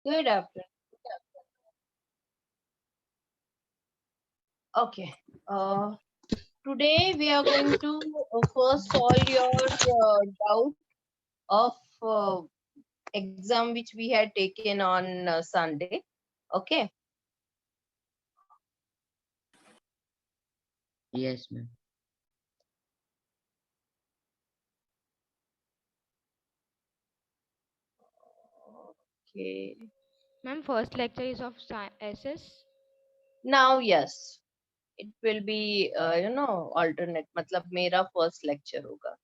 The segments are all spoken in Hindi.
Good afternoon. Okay. Today we are going to first solve your doubt of exam which we had taken on Sunday. Okay. Yes, ma'am. Okay. Ma'am, first lecture is of SS. Now, yes, it will be alternate. मतलब मेरा first lecture होगा,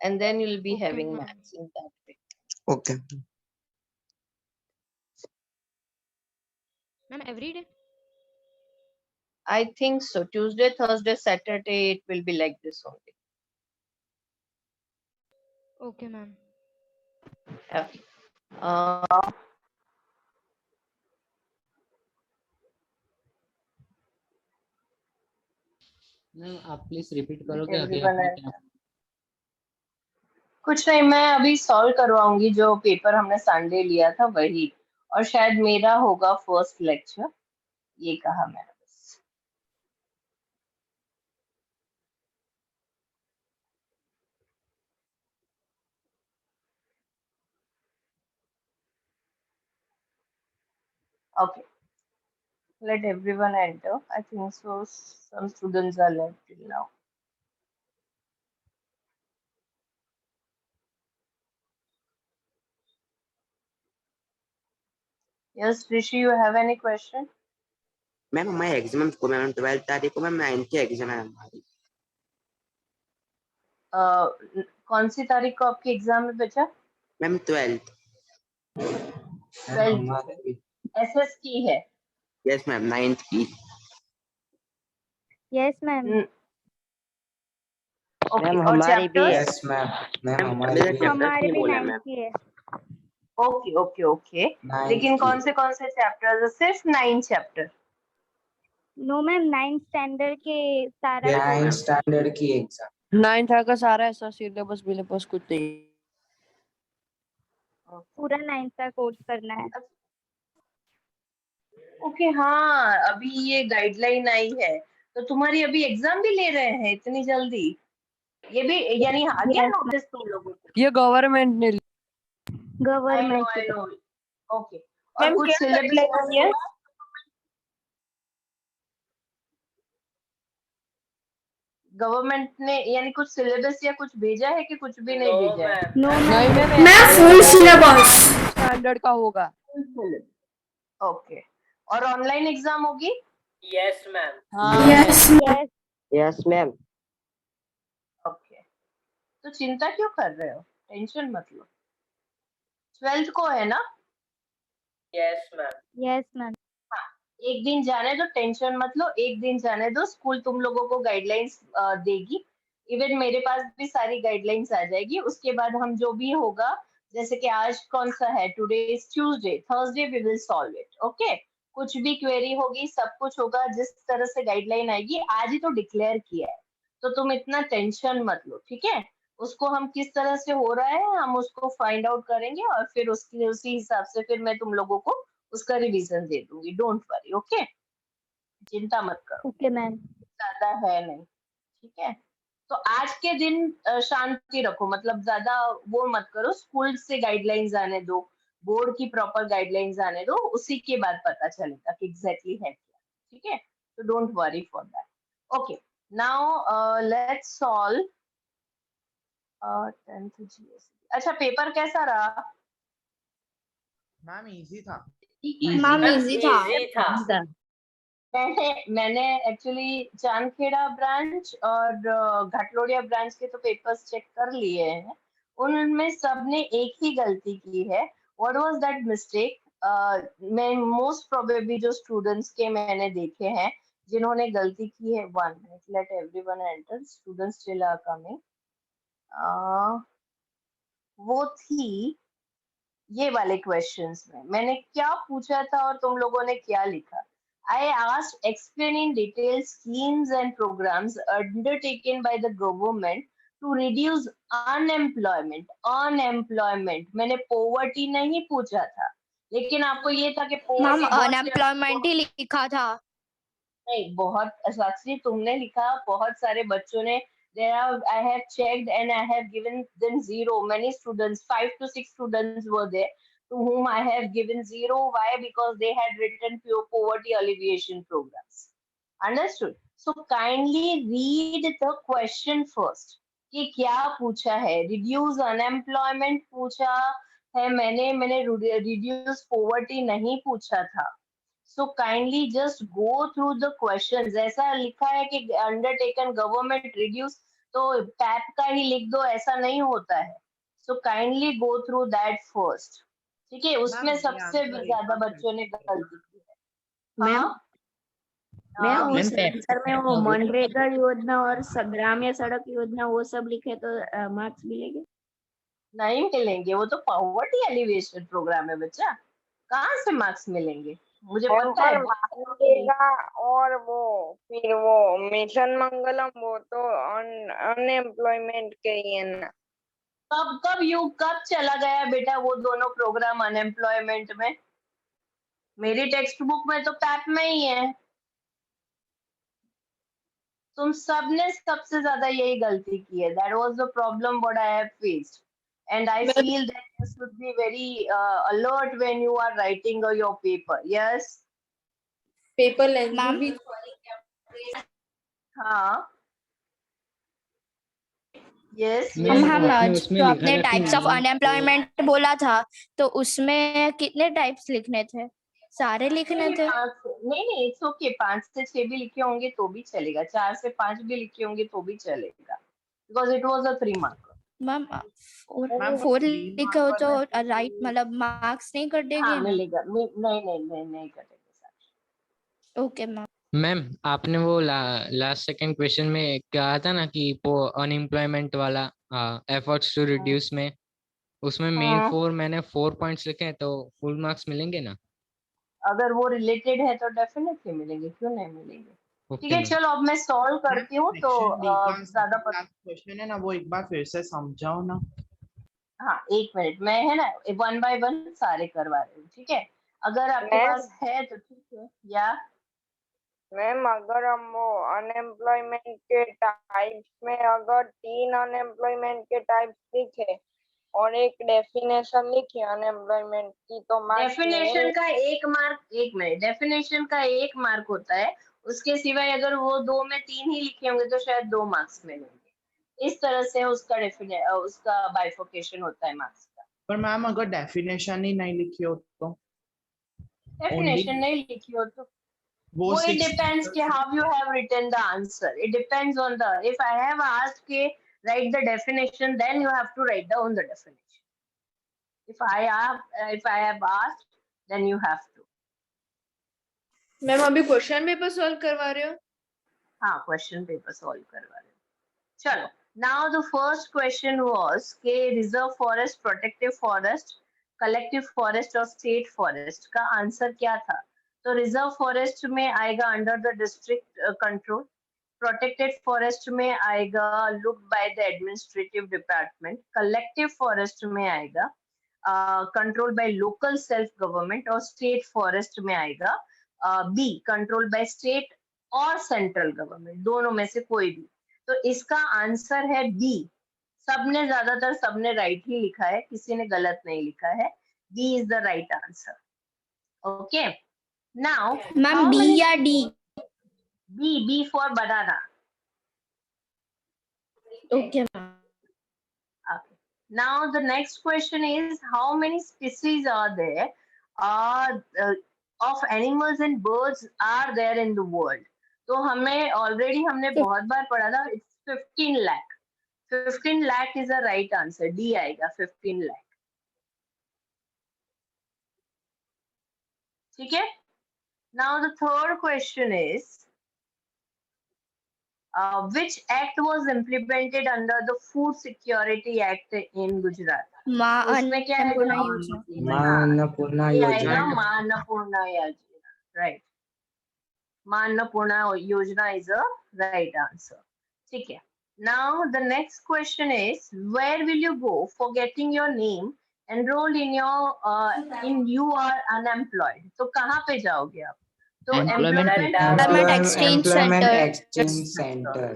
and then you'll be Okay, having ma'am. maths in that way. Okay. Ma'am, every day? I think so. Tuesday, Thursday, Saturday, it will be like this only. Okay, ma'am. Okay. Ma'am आप प्लीज रिपीट करोगे अभी everyone आपने has- क्या? कुछ नहीं, मैं अभी सॉल्व करवाऊंगी जो पेपर हमने संडे लिया था वही, और शायद मेरा होगा फर्स्ट लेक्चर, ये कहा मैंने बस। Okay, let everyone enter. I think so. Some students are left till now. Yes, Rishi, you have any question? Ma'am हमारे एग्जाम को मैम 12 तारीख को मैम 9th की एग्जाम है हमारी। कौन सी तारीख को आपकी एग्जाम है बच्चा? Ma'am 12th। 12th एसएस की है? यस मैम 9th की। Yes ma'am. ओके, और चैप्टर्स? Yes ma'am. मैम हमारे हमारे हमारे भी बोला 9th मैम। की है। ओके ओके ओके, लेकिन कौन से चैप्टर्स है? सिर्फ 9 chapter? No ma'am, 9th standard के सारा 9th स्टैंडर्ड की एग्जाम। 9th का सारा ऐसा सिलेबस विलेबस कुछ नहीं। पूरा 9th का कोर्स करना है। ओके हाँ, अभी ये गाइडलाइन आई है, तो तुम्हारी अभी एग्जाम भी ले रहे हैं इतनी जल्दी? ये भी यानी आ गया Yes, नोटिस तुम लोगों को? ये गवर्नमेंट ने I know government I know. Okay, और मैम कुछ क्या सिलेबस गाइडलाइन है? गवर्नमेंट ने यानी कुछ सिलेबस या कुछ भेजा है कि कुछ भी नहीं भेजा है? नो नहीं मैम। मैम, मैं फुल सिलेबस स्टैंडर्ड का होगा। ओके, और ऑनलाइन एग्जाम होगी? Yes ma'am. हाँ yes yes yes ma'am. Okay, तो चिंता क्यों कर रहे हो? टेंशन मत लो, 12th को है ना? Yes ma'am. Yes ma'am. एक दिन जाने दो, टेंशन मत लो, एक दिन जाने दो, स्कूल तुम लोगों को गाइडलाइंस देगी। इवन मेरे पास भी सारी गाइडलाइंस आ जाएगी, उसके बाद हम जो भी होगा, जैसे कि आज कौन सा है, today is Tuesday, Thursday we will solve it. Okay, कुछ भी क्वेरी होगी, सब कुछ होगा, जिस तरह से गाइडलाइन आएगी, आज ही तो डिक्लेयर किया है, तो तुम इतना टेंशन मत लो, ठीक है? उसको हम किस तरह से हो रहा है हम उसको फाइंड आउट करेंगे, और फिर उसकी उसी हिसाब से फिर मैं तुम लोगों को उसका रिवीजन दे दूंगी। डोंट वरी, ओके, चिंता मत करो, ओके मैम। ज्यादा है नहीं, ठीक है? तो आज के दिन शांति रखो, मतलब ज्यादा वो मत करो, स्कूल से गाइडलाइंस आने दो, बोर्ड की प्रॉपर गाइडलाइंस आने दो, उसी के बाद पता चलेगा कि एग्जैक्टली है क्या, ठीक है? तो don't worry for that. Okay, now let's solve 10th GS. अच्छा, पेपर कैसा रहा? मैम इजी था। मैम इजी था। इजी था। मैंने एक्चुअली चांदखेड़ा ब्रांच और घाटलोडिया ब्रांच के तो पेपर्स चेक कर लिए हैं, उनमें सबने एक ही गलती की है। What was that mistake? मैं मोस्ट प्रोबेबली जो स्टूडेंट्स के मैंने देखे हैं जिन्होंने गलती की है, 1 minute, let everyone enter, students still are coming. वो थी ये वाले क्वेश्चंस में मैंने क्या पूछा था और तुम लोगों ने क्या लिखा? I asked explain in detail schemes and programs undertaken by the government to reduce unemployment. Unemployment, मैंने poverty नहीं पूछा था, लेकिन आपको ये था कि मैम poverty बहुत अनएम्प्लॉयमेंट ही लिखा था। नहीं, बहुत साक्षी तुमने लिखा, बहुत सारे बच्चों ने I have checked and I have given them zero. Many students, 5 to 6 students were there to whom I have given zero. Why? Because they had written pure poverty alleviation programs. Understood? So kindly read the question first. कि क्या पूछा है? Reduce unemployment पूछा है मैंने reduce poverty नहीं पूछा था. So kindly just go through the questions. ऐसा लिखा है कि undertaken government reduce तो टैप का ही लिख दो, ऐसा नहीं होता है. So kindly go through that first. ठीक है, उसमें ये सबसे answer एक ज्यादा बार बच्चों ने फिर गलती की है. मैम हाँ मैम हाँ उस आंसर में वो मनरेगा योजना और ग्राम्य सड़क योजना वो सब लिखे तो मार्क्स मिलेंगे? नहीं मिलेंगे, वो तो पॉवर्टी एलिवेशन प्रोग्राम है बच्चा, कहाँ से मार्क्स मिलेंगे? मुझे पता है. मनरेगा और वो फिर वो मिशन मंगलम वो तो अनएम्प्लॉयमेंट के ही है ना। कब चला गया बेटा वो दोनों प्रोग्राम अनएम्प्लॉयमेंट में? मेरी टेक्स्ट बुक में तो पैप में ही है. तुम सबने सबसे ज्यादा यही गलती की है. That was the problem what I have faced and I feel that you should be very alert when you are writing your paper. Yes, paper length भी हाँ, yes, मैम हम उसमें जो लिखा आपने था कि टाइप्स ऑफ अनएम्प्लॉयमेंट बोला था तो उसमें कितने टाइप्स लिखने थे? सारे लिखने थे? नहीं, इट्स ओके. 5 से 6 भी लिखे होंगे तो भी चलेगा, 4 से 5 भी लिखे होंगे तो भी चलेगा, because it was a 3 mark. Ma'am ma'am 4 3 लिखे हो मार्क तो वाला राइट मतलब मार्क्स नहीं कटेंगे हाँ ना? मिलेगा. नहीं कटेगा सर. Okay ma'am. मैम आपने वो लास्ट सेकंड क्वेश्चन में कहा था ना कि अनएम्प्लॉयमेंट वाला एफर्ट्स टू रिड्यूस में, उसमें मेन 4 मैंने 4 पॉइंट्स लिखे हैं, तो फुल मार्क्स मिलेंगे ना? अगर वो रिलेटेड है तो डेफिनेटली मिलेंगे, क्यों नहीं मिलेंगे. ठीक ओके है, मैम. चलो अब मैं सॉल्व करती हूँ तो ज्यादा क्वेश्चन है ना वो एक बार फिर से समझाओ ना. हाँ 1 मिनट, मैं है ना 1 बाय 1 सारे करवा रही हूँ. ठीक है, अगर आपके मैम पास है तो ठीक है. या मैम अगर हम वो अनएम्प्लॉयमेंट के टाइप्स में अगर 3 अनएम्प्लॉयमेंट के टाइप्स लिखे और एक डेफिनेशन लिखी अनएम्प्लॉयमेंट की तो मार्क्स डेफिनेशन का 1 मार्क, 1 मिनट, डेफिनेशन का 1 मार्क होता है. उसके सिवाय अगर वो 2 में 3 ही लिखे होंगे तो शायद 2 मार्क्स मिलेंगे. इस तरह से उसका बाइफोकेशन होता है मार्क्स का. पर मैम अगर डेफिनेशन ही नहीं लिखी हो तो डेफिनेशन नहीं लिखी हो तो वो it depends कि how you have written the answer. It depends on the, if I have asked कि write the definition, then you have to write down the definition. If I have asked, then you have to. Ma'am अभी क्वेश्चन पेपर सॉल्व करवा रहे हो? हाँ क्वेश्चन पेपर सॉल्व करवा रहे हो. चलो, now the first question was कि reserve forest, protective forest, collective forest और स्टेट फॉरेस्ट का आंसर क्या था. तो रिजर्व फॉरेस्ट में आएगा under the district control. Protected forest में आएगा look by the administrative department. Collective forest में आएगा control by local self government. और स्टेट फॉरेस्ट में आएगा बी, कंट्रोल बाय स्टेट और सेंट्रल गवर्नमेंट, दोनों में से कोई भी. तो इसका आंसर है बी. सबने राइट ही लिखा है, किसी ने गलत नहीं लिखा है. B is the right answer. Okay, now ma'am B या D? B for banana. Okay ma'am. Okay. Now the next question is how many species are there of animals and birds are there in the world? तो हमने बहुत बार पढ़ा था. It's 15 lakh. 15 lakh is the right answer. D आएगा 15 lakh. ठीक है. Now the third question is which act was implemented under the Food Security Act in Gujarat? उसमें क्या है? अन्नपूर्णा योजना. माँ अन्नपूर्णा योजना. Right. माँ अन्नपूर्णा योजना is a right answer. ठीक है. Now the next question is where will you go for getting your name enrolled in your in you are unemployed, तो कहाँ पे जाओगे आप? तो employment Exchange Employment Center. Exchange Center.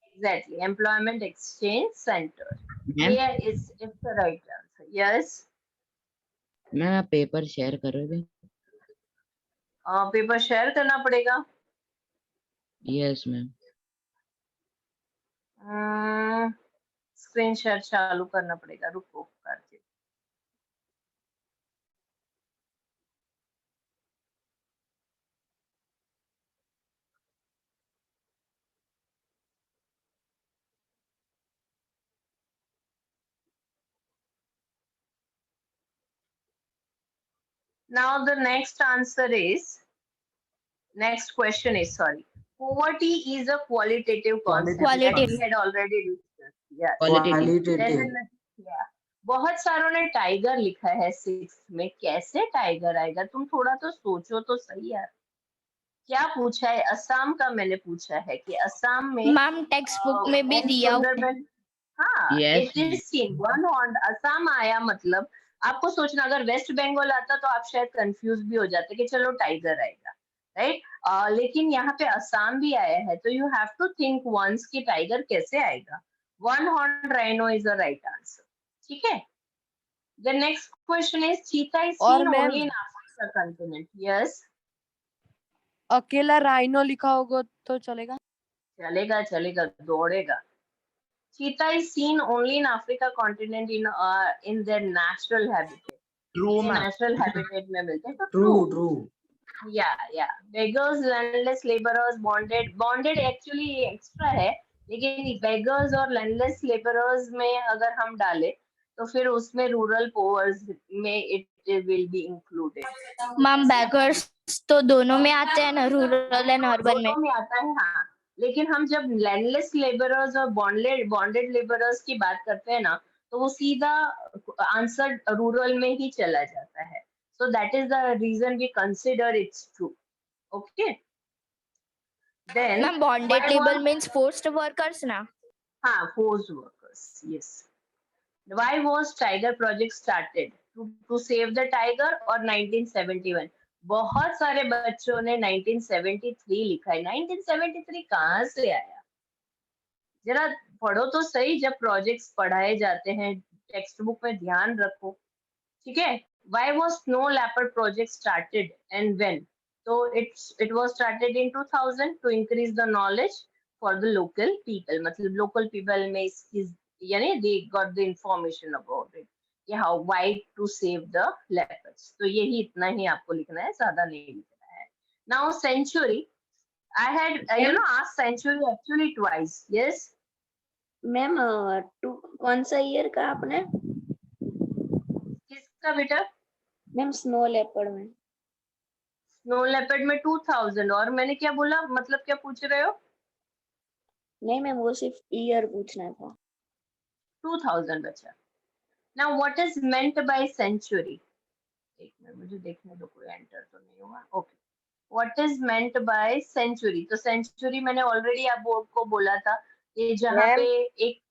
Exactly, employment exchange centre, ma'am ये is the right answer. Yes, ma'am आप पेपर शेयर करोगे? पेपर शेयर करना पड़ेगा। Yes ma'am. स्क्रीन शेयर चालू करना पड़ेगा, रुको करते। Now the next answer is, next question is, sorry, poverty is a qualitative concept that we Qualitative. had already discussed. Yeah. Qualitative. Then, yeah. बहुत सारों ने टाइगर लिखा है 6th में, कैसे टाइगर आएगा? तुम थोड़ा तो सोचो तो सही यार। क्या पूछा है? असम का मैंने पूछा है कि असम में मैम टेक्स्ट बुक में भी दिया हुआ है। सुंदरबन, हाँ, Yes. It is seen one horn Assam आया, मतलब आपको सोचना, अगर वेस्ट बंगाल आता तो आप शायद कंफ्यूज भी हो जाते कि चलो टाइगर आएगा, राइट? लेकिन यहाँ पे असम भी आया है, तो you have to think once कि टाइगर कैसे आएगा। One horn rhino is the right answer, ठीक है? द नेक्स्ट क्वेश्चन इज, चीता इज और seen ma'am- only in Africa continent. Yes, अकेला राइनो लिखा होगा तो चलेगा? चलेगा चलेगा, दौड़ेगा। चीता is seen only in Africa continent in their natural habitat. True ये मैम। natural habitat में मिलते हैं, तो True. yeah. Beggars, landless laborers, bonded actually extra है, लेकिन beggars और landless laborers में अगर हम डालें तो फिर उसमें rural poor में it will be included. Ma'am beggars तो दोनों में आते हैं ना, रूरल एंड अर्बन में। दोनों में आता है, हाँ, लेकिन हम जब लैंडलेस लेबरर्स और बॉन्डेड लेबरर्स की बात करते हैं ना, तो वो सीधा आंसर रूरल में ही चला जाता है। So that is the reason we consider it's true. Okay, then ma'am bonded labour means forced workers ना? हाँ, forced workers, yes. Why was Tiger project started? To save the tiger or 1971? बहुत सारे बच्चों ने 1973 लिखा है। 1973 कहाँ से आया? जरा पढ़ो तो सही, जब प्रोजेक्ट्स पढ़ाए जाते हैं टेक्स्ट बुक में ध्यान रखो, ठीक है? Why was snow leopard project started and when? So it was started in 2000 to increase the knowledge for the local people. मतलब local people में इसकी यानी they got the information about it. Yeah, why to save the leopards. तो यही इतना ही आपको लिखना है, ज्यादा नहीं लिखना है। Now century, I had asked century actually twice. Yes. Ma'am कौन सा ईयर का आपने? किसका बेटा? मैम स्नो लेपर्ड में। स्नो लेपर्ड में 2000, और मैंने क्या बोला, मतलब क्या पूछ रहे हो? नहीं मैम, वो सिर्फ ईयर पूछना था। 2000 बचा। Now what is meant by century? एक मिनट मुझे देखने दो, कोई एंटर तो नहीं हुआ। Okay, what is meant by century? तो century मैंने ऑलरेडी आपको बोला था कि जहाँ पे एक,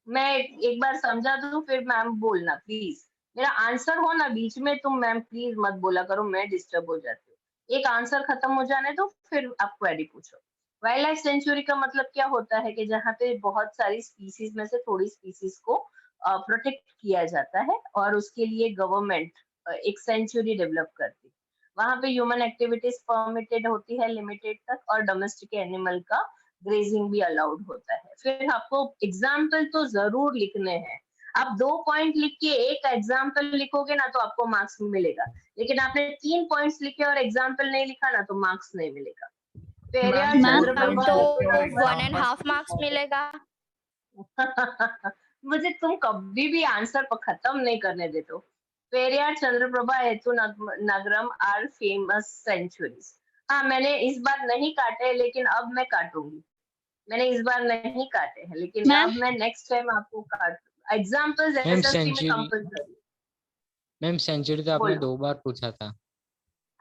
मैं एक बार समझा दूं फिर मैम बोलना प्लीज। मेरा आंसर हो ना बीच में, तुम मैम प्लीज मत बोला करो, मैं डिस्टर्ब हो जाती हूँ। एक आंसर खत्म हो जाने दो, फिर आप क्वेरी पूछो। वाइल्ड लाइफ सेंचुरी का मतलब क्या होता है कि जहाँ पे बहुत सारी स्पीसीज में से थोड़ी स्पीसीज को प्रोटेक्ट किया जाता है और उसके लिए गवर्नमेंट एक सेंचुरी डेवलप करती है। वहां पे ह्यूमन एक्टिविटीज परमिटेड होती है लिमिटेड तक, और डोमेस्टिक एनिमल का ग्रेजिंग भी अलाउड होता है। फिर आपको एग्जाम्पल तो जरूर लिखने हैं। आप 2 पॉइंट लिख के एक एग्जाम्पल लिखोगे ना तो आपको मार्क्स मिलेगा, लेकिन आपने 3 पॉइंट्स लिखे और एग्जाम्पल नहीं लिखा ना तो मार्क्स नहीं मिलेगा। पेरियार चंद्रप्रभा तो 1.5 मार्क्स मिलेगा। मुझे तुम कभी भी आंसर पर खत्म नहीं करने देते हो। पेरियार चंद्रप्रभा हेतु नगरम आर फेमस सेंचुरीज। हाँ, मैंने इस बार नहीं काटे, लेकिन अब मैं काटूंगी। मैंने इस बार नहीं काटे हैं, लेकिन अब मैं नेक्स्ट टाइम आपको काट एग्जांपल्स एसएससी में कंपलसरी। मैम सेंचुरी तो आपने 2 बार पूछा था।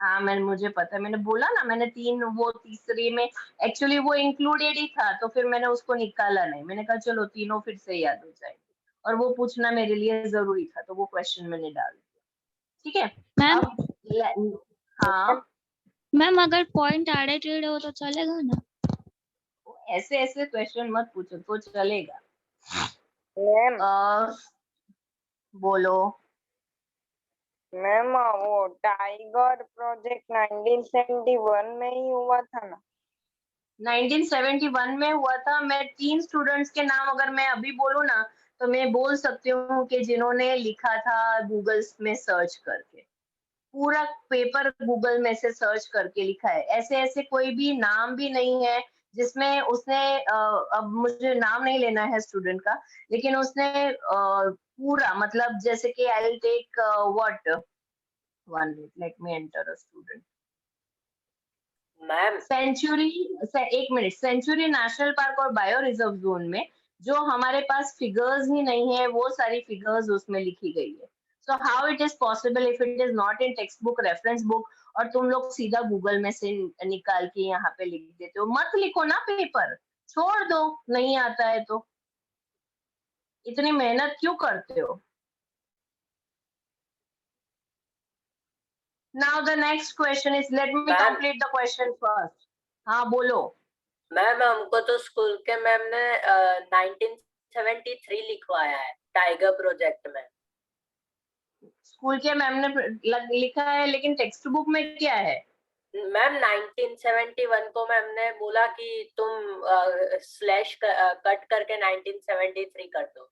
हाँ, मुझे पता है, मैंने बोला ना, मैंने 3, वो तीसरी में एक्चुअली वो इंक्लूडेड ही था, तो फिर मैंने उसको निकाला नहीं। मैंने कहा चलो तीनों फिर से याद हो जाएंगे, और वो पूछना मेरे लिए जरूरी था, तो वो क्वेश्चन मैंने डाल दिया। ठीक है, मैम अब हाँ, मैम अगर पॉइंट आड़े टेढ़े हो तो चलेगा ना? ऐसे ऐसे क्वेश्चन मत पूछो तो चलेगा। मैम बोलो। मैम वो टाइगर प्रोजेक्ट 1971 में ही हुआ था ना? 1971 में हुआ था। मैं 3 स्टूडेंट्स के नाम अगर मैं अभी बोलूँ ना, तो मैं बोल सकती हूँ कि जिन्होंने लिखा था गूगल में सर्च करके, पूरा पेपर गूगल में से सर्च करके लिखा है। ऐसे ऐसे कोई भी नाम भी नहीं है जिसमें उसने अब मुझे नाम नहीं लेना है स्टूडेंट का, लेकिन उसने पूरा मतलब जैसे कि I will take what 1 minute, let me enter a student. Ma'am एक मिनट, सेंचुरी नेशनल पार्क और बायो रिजर्व जोन में जो हमारे पास फिगर्स ही नहीं है, वो सारी फिगर्स उसमें लिखी गई है। So how it is possible if it is not in text book, reference book, और तुम लोग सीधा गूगल में से निकाल के यहाँ पे लिख देते हो? मत लिखो ना पेपर, छोड़ दो, नहीं आता है तो इतनी मेहनत क्यों करते हो? Now the next question is, let me Ma'am. complete the question first. हाँ बोलो। मैम हमको तो स्कूल के मैम ने 1973 लिखवाया है टाइगर प्रोजेक्ट में। स्कूल के मैम ने लिखा है, लेकिन टेक्स्ट बुक में क्या है? मैम 1971 को मैम ने बोला कि तुम स्लैश कट करके 1973 कर दो।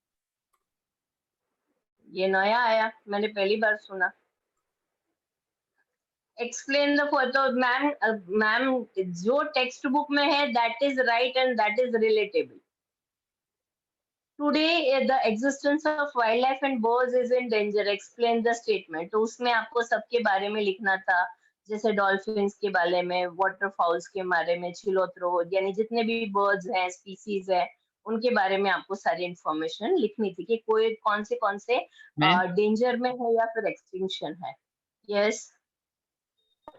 ये नया आया, मैंने पहली बार सुना। Explain the photo. मैम जो टेक्स्ट बुक में है that is right and that is relatable. Today the existence of wild life and birds is in danger, explain the statement. तो उसमें आपको सबके बारे में लिखना था, जैसे डॉल्फिन्स के बारे में, वाटरफॉल्स के बारे में, छिलोत्रो, यानी जितने भी बर्ड्स हैं, स्पीसीज है, उनके बारे में आपको सारी इंफॉर्मेशन लिखनी थी कि कोई कौन से डेंजर में है या फिर एक्सटिंक्शन है। यस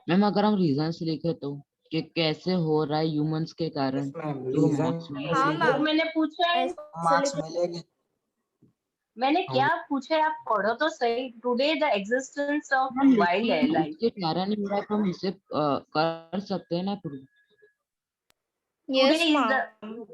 मैम अगर हम रीजंस लिखे तो कि कैसे हो रहा है ह्यूमंस के कारण, तो marks मिलेंगे। वो मैंने पूछा है, मार्क्स मिलेंगे। मैंने क्या पूछा है, आप पढ़ो तो सही। Today the existence of wild life, उसके कारण ही हो रहा है तो हम इसे कर सकते हैं ना prove. Today is the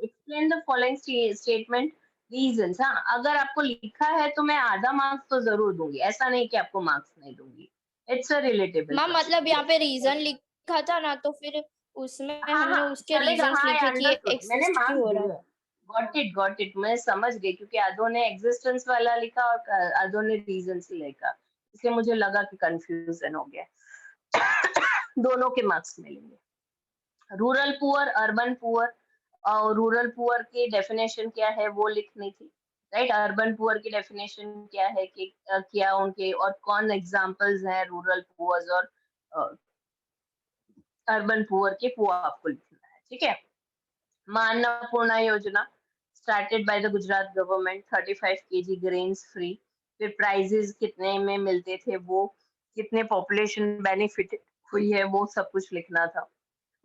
explain the following statement reasons. हाँ, अगर आपको लिखा है तो मैं आधा मार्क्स तो जरूर दूंगी, ऐसा नहीं कि आपको मार्क्स नहीं दूंगी। It's a relatable. मैम मतलब यहाँ पे रीजन लिखा था ना, तो फिर उसमें हमने उसके रीजंस लिखे कि मैंने एक्सिस्ट क्यों मार्क्स हो रहा दिए। है। गॉट इट, मैं समझ गई, क्योंकि आधो ने एग्जिस्टेंस वाला लिखा और आधो ने रीजंस लिखा, इसलिए मुझे लगा कि कंफ्यूजन हो गया। दोनों के मार्क्स मिलेंगे। रूरल पुअर, अर्बन पुअर, और रूरल पुअर की डेफिनेशन क्या है वो लिखनी थी, राइट। अर्बन पुअर की डेफिनेशन क्या है कि क्या उनके और कौन एग्जांपल्स हैं रूरल पुअर्स और अर्बन पुअर के, वो आपको लिखना है। ठीक है। मा अन्नपूर्णा योजना started by the Gujarat government, 35 kg grains free. फिर प्राइजेस कितने में मिलते थे, वो कितने पॉपुलेशन बेनिफिट हुई है, वो सब कुछ लिखना था।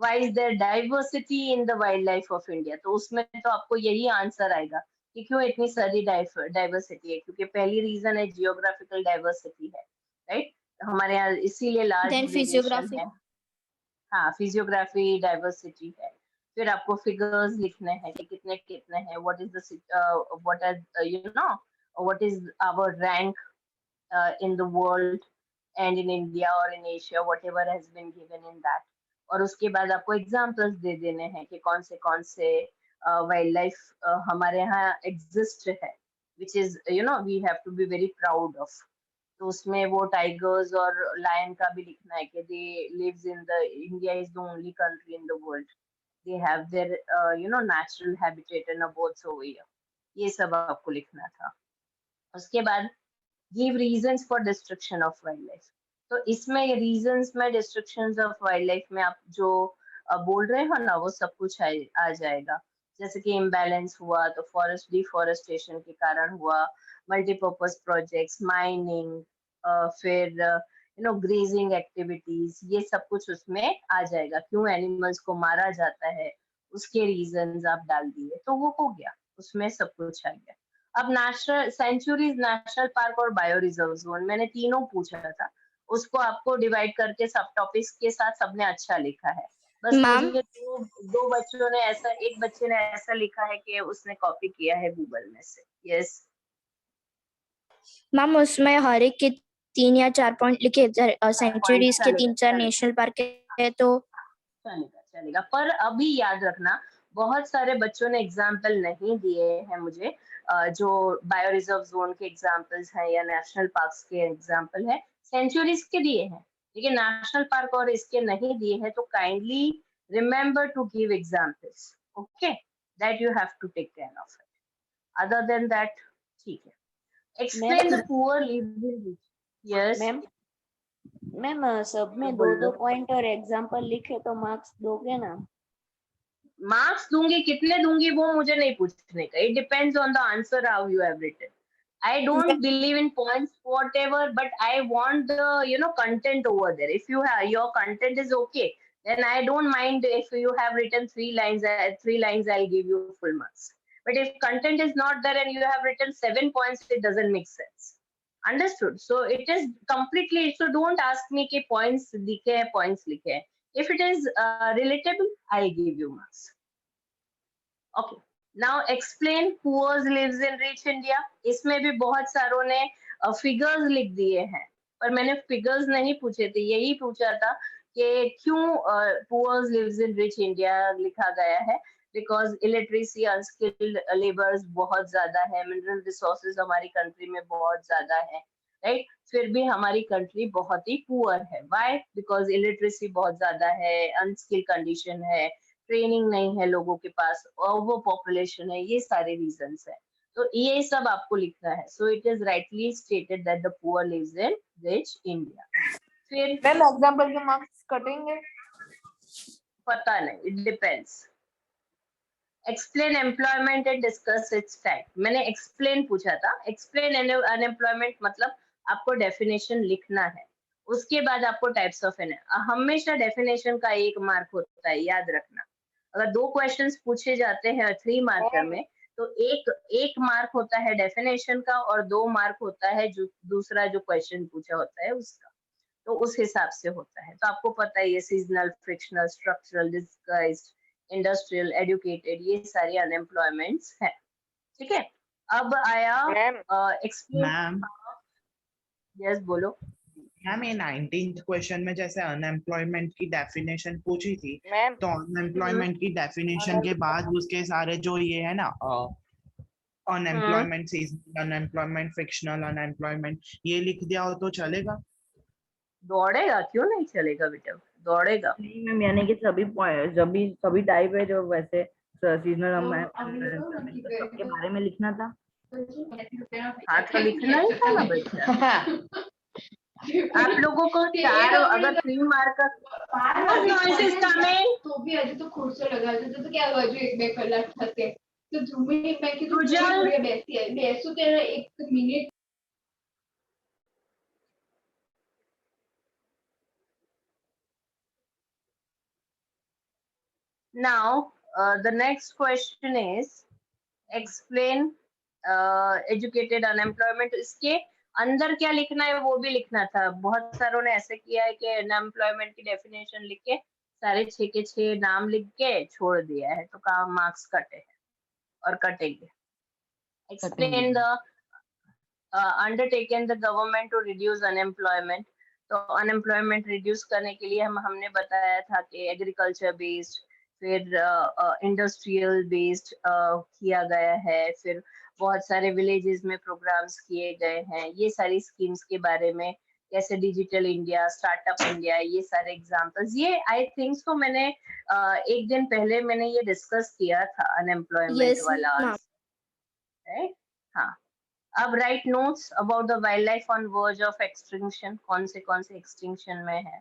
Why is there diversity in the wildlife of India? तो उसमें तो आपको यही आंसर आएगा कि क्यों इतनी सारी डाइवर्सिटी है, क्योंकि पहली रीजन है जियोग्राफिकल डाइवर्सिटी है, राइट। हमारे यहाँ इसीलिए लार्ज देन वेरिएशन फिजियोग्राफी। है। हाँ, फिजियोग्राफी डाइवर्सिटी है। फिर आपको फिगर्स लिखने हैं कि कितने कितने हैं, what is the what are you know what is our rank in the world and in India or in Asia, whatever has been given in that. और उसके बाद आपको एग्जाम्पल्स दे देने हैं कि कौन से वाइल्ड लाइफ हमारे यहाँ एग्जिस्ट है, which is we have to be very proud of. तो उसमें वो टाइगर्स और लायन का भी लिखना है कि they lives in the, India is the only country in the world, they have their natural habitat and abodes over here. ये सब आपको लिखना था। उसके बाद give reasons for destruction of wildlife। तो इसमें reasons में destructions of wildlife में आप जो बोल रहे हो ना, वो सब कुछ आ जाएगा। जैसे कि imbalance हुआ तो forest deforestation के कारण हुआ, multipurpose projects, mining, फिर grazing activities, ये सब कुछ उसमें आ जाएगा। क्यों animals को मारा जाता है, उसके reasons आप डाल दिए, तो वो हो गया, उसमें सब कुछ आ गया। अब नेशनल सेंचुरीज, नेशनल पार्क और बायो रिजर्व जोन, मैंने तीनों पूछा था, उसको आपको डिवाइड करके सब टॉपिक्स के साथ सबने अच्छा लिखा है। बस मैम मुझे दो बच्चों ने ऐसा, एक बच्चे ने ऐसा लिखा है कि उसने कॉपी किया है गूगल में से। यस मैम उसमें हर एक के 3 या 4 पॉइंट लिखे, सेंचुरीज के 3-4 चलेगा नेशनल पार्क है तो चलेगा चलेगा। पर अभी याद रखना, बहुत सारे बच्चों ने एग्जाम्पल नहीं दिए हैं मुझे, जो बायो रिजर्व जोन के एग्जाम्पल्स हैं या नेशनल पार्क्स के एग्जाम्पल है, सेंचुरीज के दिए हैं, लेकिन नेशनल पार्क और इसके नहीं दिए हैं, तो kindly remember to give examples, okay, that you have to take care of it. Other than that ठीक है। Explain the poor living. Yes ma'am ma'am सब में दो बोलो। पॉइंट और एग्जाम्पल लिखे तो मार्क्स दोगे ना? मार्क्स दूंगी, कितने दूंगी वो मुझे नहीं पूछने का, it depends on the answer how you have written. I don't believe in points, whatever, but I want the content over there. If you have your content is okay, then I don't mind if you have written 3 lines. 3 lines, I'll give you full marks. But if content is not there and you have written 7 points, it doesn't make sense. Understood? So it is completely. So don't ask me कि points लिखे हैं, points लिखे हैं. If it is relatable, I'll give you marks. Okay. Now explain who lives in rich India. इसमें भी बहुत सारों ने फिगर्स लिख दिए हैं, पर मैंने फिगर्स नहीं पूछे थे, यही पूछा था कि क्यों poors lives in rich India लिखा गया है। बिकॉज इलिटरेसी, अनस्किल्ड लेबर्स बहुत ज्यादा है, मिनरल रिसोर्सेज हमारी कंट्री में बहुत ज्यादा है, राइट। फिर भी हमारी कंट्री बहुत ही पुअर है। व्हाई? बिकॉज इलिटरेसी बहुत ज्यादा है, अनस्किल्ड कंडीशन है, ट्रेनिंग नहीं है लोगों के पास, ओवर पॉपुलेशन है, ये सारे रीजंस है। तो ये सब आपको लिखना है। So it is rightly stated that the poor lives in rich India. फिर मैम एग्जांपल के मार्क्स कटेंगे? पता नहीं, it depends. Explain employment and discuss its type. मैंने एक्सप्लेन पूछा था। एक्सप्लेन अनएम्प्लॉयमेंट मतलब आपको डेफिनेशन लिखना है, उसके बाद आपको टाइप्स ऑफ हमेशा डेफिनेशन का 1 मार्क होता है, याद रखना। अगर 2 क्वेश्चंस पूछे जाते हैं 3 मार्कर में, तो एक मार्क होता है डेफिनेशन का और 2 मार्क होता है जो दूसरा जो क्वेश्चन पूछा होता है उसका। तो उस हिसाब से होता है। तो आपको पता है ये seasonal, frictional, structural, disguised, industrial, educated, ये सारी अनएम्प्लॉयमेंट्स है। ठीक है। अब आया एक्सप्लेन। मैम यस बोलो। मैम ये 19th क्वेश्चन में जैसे अनएम्प्लॉयमेंट की डेफिनेशन पूछी थी, तो अनएम्प्लॉयमेंट की डेफिनेशन के बाद उसके सारे जो ये है ना unemployment, seasonal unemployment, frictional unemployment, ये लिख दिया हो तो चलेगा? दौड़ेगा, क्यों नहीं चलेगा बेटा, दौड़ेगा। नहीं मैम, यानी कि सभी टाइप है जो वैसे सीजनल सबके बारे में लिखना था। हाँ तो लिखना ही था ना बच्चा। आप लोगों को 4 अगर 3 मार्क का तो भी अजय तो खुद से लगा देते तो क्या हुआ जो एक बैग कर लाते तो झूमी मैं की तो बैठती है बैसो तेरा 1 minute. Now, the next question is explain educated unemployment. इसके अंदर क्या लिखना है वो भी लिखना था। बहुत सारों ने ऐसे किया है कि अनएम्प्लॉयमेंट की डेफिनेशन लिख के सारे 6 के 6 नाम लिख के छोड़ दिया है, तो कहाँ मार्क्स कटे हैं और कटेंगे। Explain the undertaken the government to reduce unemployment. तो अनएम्प्लॉयमेंट रिड्यूस करने के लिए हमने बताया था कि एग्रीकल्चर बेस्ड, फिर इंडस्ट्रियल बेस्ड किया गया है, फिर बहुत सारे विलेजेस में प्रोग्राम्स किए गए हैं, ये सारी स्कीम्स के बारे में, कैसे डिजिटल इंडिया, स्टार्टअप इंडिया, ये सारे एग्जांपल्स। ये आई थिंक सो मैंने 1 दिन पहले मैंने ये डिस्कस किया था अनएम्प्लॉयमेंट वाला, राइट। हाँ। अब right notes about the wild life on verge of extinction. कौन से एक्सटिंक्शन में है,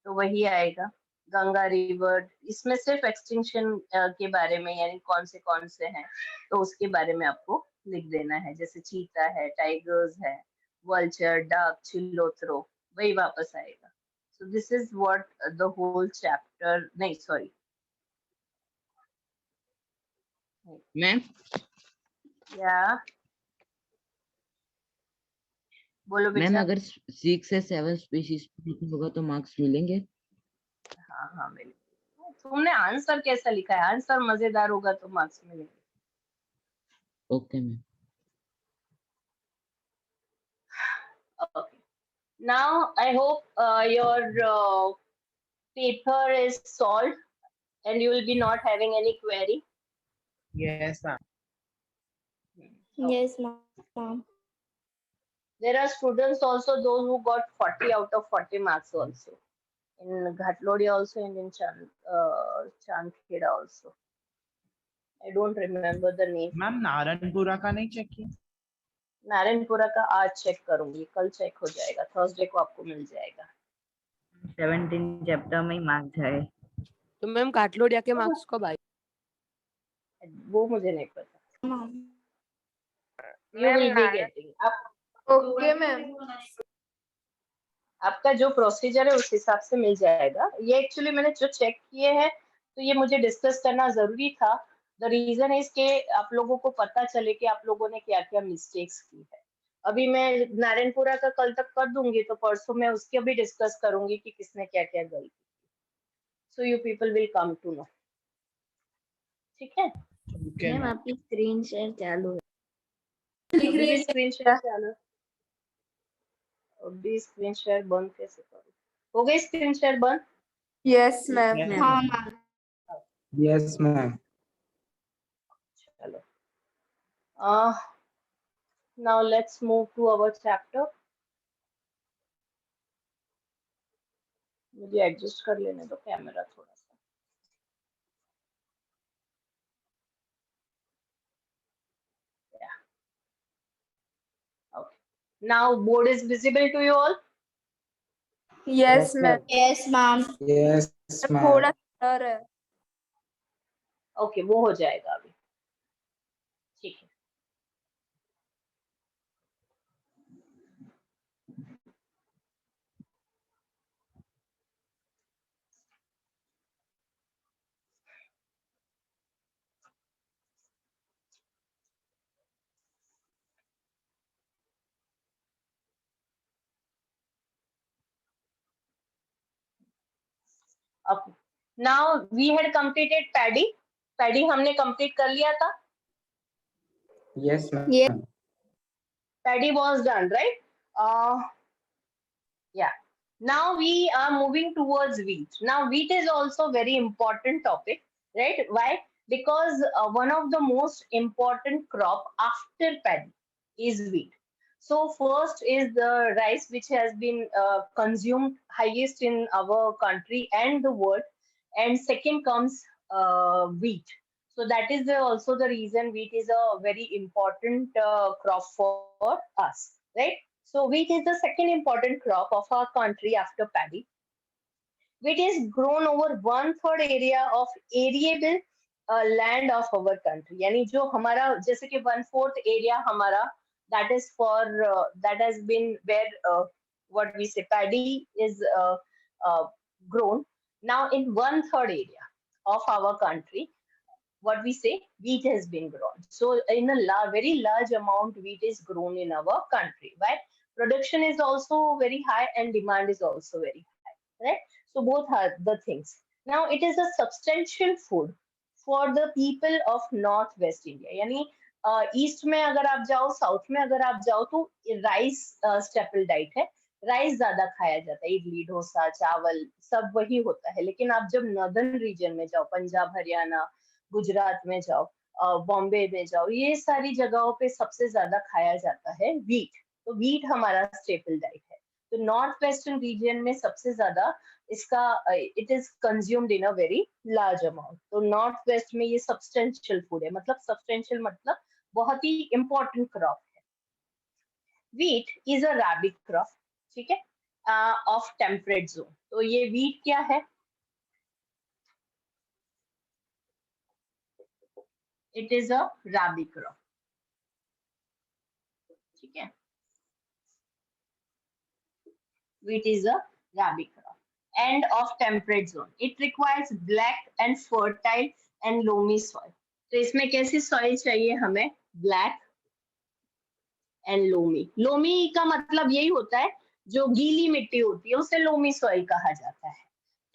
तो वही आएगा। गंगा रिवर, इसमें सिर्फ एक्सटिंक्शन के बारे में, यानी कौन से हैं, तो उसके बारे में आपको लिख देना है। जैसे चीता है, टाइगर्स है, वल्चर, डक, चिल्लोत्रो, वही वापस आएगा। So this is what the whole chapter, नहीं सॉरी मैम या बोलो मैम बेटा। अगर 6 से 7 स्पीशीज होगा तो मार्क्स मिलेंगे? हाँ हाँ मिलेंगे। तुमने आंसर कैसा लिखा है? आंसर मजेदार होगा तो मार्क्स मिलेंगे। Okay ma'am. Okay. Now I hope your paper is solved and you will be not having any query. Yes, ma'am. Yes, ma'am. There are students also those who got 40 out of 40 marks also. In Ghatlodi also and in Chandkheda also. I don't remember the name. Ma'am Narayanpura का नहीं चेक किया? नारायणपुरा का आज चेक करूंगी, कल चेक हो जाएगा, थर्सडे को आपको मिल जाएगा। 17 चैप्टर में ही मार्क्स है। तो मैम काटलोडिया के मार्क्स कब आए? वो मुझे नहीं पता। You ma'am will be getting. Okay ma'am. आपका जो प्रोसीजर है उस हिसाब से मिल जाएगा। ये एक्चुअली मैंने जो चेक किए हैं तो ये मुझे डिस्कस करना जरूरी था। द रीजन इज के आप लोगों को पता चले कि आप लोगों ने क्या क्या मिस्टेक्स की है। अभी मैं नारायणपुरा का कल तक कर दूंगी तो परसों मैं उसके भी डिस्कस करूंगी कि किसने क्या क्या गलती की। So you people will come to know. ठीक है मैम आपकी स्क्रीन शेयर चालू है। स्क्रीन शेयर चालू। अभी स्क्रीन शेयर बंद कैसे करूं? हो गई स्क्रीन शेयर बंद? Yes ma'am. हाँ मैम। Yes ma'am. चलो now let's move to our chapter. मुझे एडजस्ट कर लेने दो कैमरा थोड़ा सा। Okay. Now board is visible to you all? Yes ma'am. Yes, ma'am. Yes ma'am. थोड़ा डर है। ओके वो हो जाएगा अभी। ठीक है। Okay. Now we had completed paddy. Paddy हमने complete कर लिया था। Yes ma'am. Yes. Paddy was done, right? Yeah. Now we are moving towards wheat. Now wheat is also very important topic, right? Why? Because one of the most important crop after paddy is wheat. So first is the rice, which has been consumed highest in our country and the world, and second comes wheat. So that is also the reason wheat is a very important crop for us, right? So wheat is the second important crop of our country after paddy. Wheat is grown over 1/3 area of arable land of our country. यानी जो हमारा जैसे कि 1/4 area हमारा that is for that has been where what we say paddy is grown. Now in 1/3 area of our country, what we say wheat has been grown. So in a very large amount wheat is grown in our country, right? Production is also very high and demand is also very high, right? So both are the things. Now it is a substantial food for the people of northwest India. यानी ईस्ट में अगर आप जाओ, साउथ में अगर आप जाओ तो राइस स्टेपल डाइट है। राइस ज्यादा खाया जाता है, इडली डोसा चावल सब वही होता है। लेकिन आप जब नॉर्दर्न रीजन में जाओ, पंजाब हरियाणा गुजरात में जाओ, बॉम्बे में जाओ, ये सारी जगहों पे सबसे ज्यादा खाया जाता है व्हीट। तो व्हीट हमारा स्टेपल डाइट है। तो नॉर्थ वेस्टर्न रीजन में सबसे ज्यादा इसका it is consumed in a very large amount. तो नॉर्थ वेस्ट में ये सब्सटेंशियल फूड है। मतलब सब्सटेंशियल मतलब बहुत ही इंपॉर्टेंट क्रॉप है। व्हीट इज अ रैबी क्रॉप, ठीक है, ऑफ टेम्परेट जोन। तो ये व्हीट क्या है? It is a rabi crop. ठीक है, wheat is a rabi crop and of temperate zone. It requires black and fertile and loamy soil. तो इसमें कैसी soil चाहिए हमें? Black and loamy. लोमी का मतलब यही होता है जो गीली मिट्टी होती है उसे लोमी सॉइल कहा जाता है।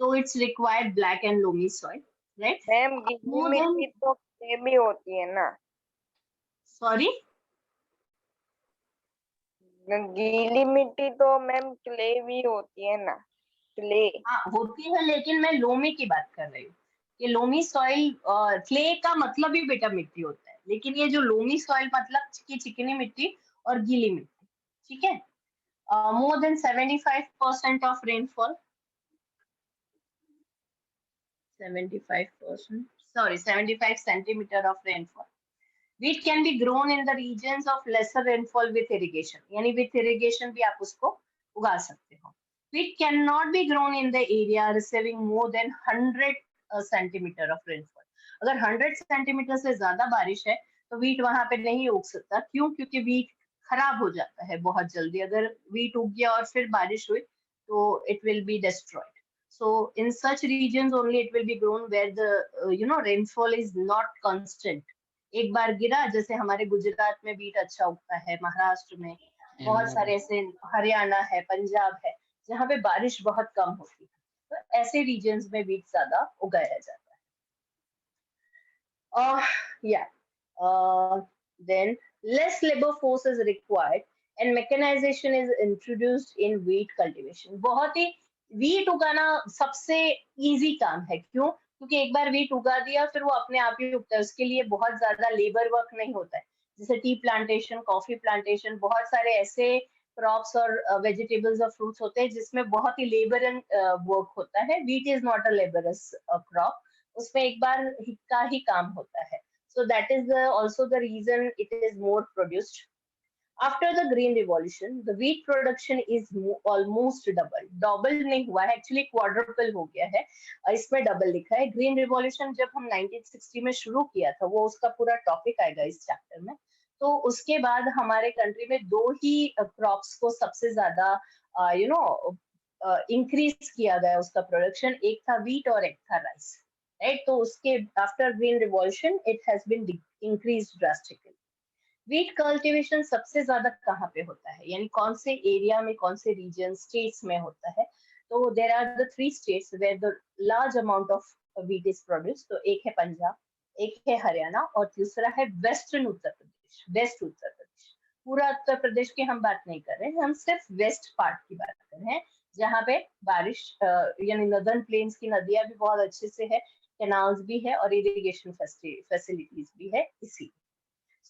तो it's required black and loamy soil, right? Ma'am गीली मिट्टी तो क्ले भी होती है ना? सॉरी, गीली मिट्टी तो मैम क्ले भी होती है ना? क्ले हाँ होती है, लेकिन मैं लोमी की बात कर रही हूँ कि लोमी सॉइल, क्ले का मतलब ही बेटा मिट्टी होता है, लेकिन ये जो लोमी सॉइल मतलब चिकनी मिट्टी और गीली मिट्टी, ठीक है? More than 75% of rainfall, 75%, sorry, 75 centimeter of rainfall. Wheat can be grown in the regions of lesser rainfall with irrigation. यानी with irrigation भी आप उसको उगा सकते हो. Wheat cannot be grown in the area receiving more than 100 centimeter of rainfall. अगर 100 सेंटीमीटर से ज्यादा बारिश है तो वीट वहां पे नहीं उग सकता. क्यों? क्योंकि वीट खराब हो जाता है बहुत जल्दी. अगर वीट उग गया और फिर बारिश हुई तो it will be destroyed. So in such regions only it will be grown where the rainfall is not constant. एक बार गिरा, जैसे हमारे गुजरात में वीट अच्छा उगता है, महाराष्ट्र में बहुत सारे ऐसे, हरियाणा है, पंजाब है, जहाँ पे बारिश बहुत कम होती है, तो ऐसे रीजन्स में वीट ज्यादा उगाया जाता है. Then less labor force is required and mechanization is introduced in wheat cultivation. बहुत ही वीट उगाना सबसे इजी काम है. क्यों? क्योंकि एक बार वीट उगा दिया फिर वो अपने आप ही उगता है, उसके लिए बहुत ज्यादा लेबर वर्क नहीं होता है. जैसे टी प्लांटेशन, कॉफी प्लांटेशन, बहुत सारे ऐसे क्रॉप्स और वेजिटेबल्स और फ्रूट्स होते हैं जिसमें बहुत ही लेबर एंड वर्क होता है. Wheat is not a labours crop, उसमें एक बार का ही काम होता है. So that is also the reason it is more produced. After the green revolution, the wheat production is almost double. Double नहीं हुआ है, actually quadruple हो गया है. इसमें double लिखा है. Green revolution जब हम 1960 में शुरू किया था, वो उसका पूरा टॉपिक आएगा इस चैप्टर में. तो उसके बाद हमारे कंट्री में दो ही क्रॉप्स को सबसे ज्यादा इंक्रीज किया गया उसका प्रोडक्शन. एक था वीट और एक था राइस, राइट? तो उसके after green revolution it has been increased drastically. Wheat cultivation सबसे ज्यादा कहाँ पे होता है, यानी कौन से एरिया में, कौन से रीजन, स्टेट्स में होता है? तो there are the 3 states where the large amount of wheat is produced. तो एक है पंजाब, एक है हरियाणा और तीसरा है वेस्टर्न उत्तर प्रदेश. वेस्ट उत्तर प्रदेश, पूरा उत्तर प्रदेश की हम बात नहीं कर रहे हैं, हम सिर्फ वेस्ट पार्ट की बात कर रहे हैं, जहाँ पे बारिश यानी नदर्न प्लेन्स की नदियां भी बहुत अच्छे से है, कैनाल्स भी है और इरिगेशन फैसिलिटीज भी है. इसी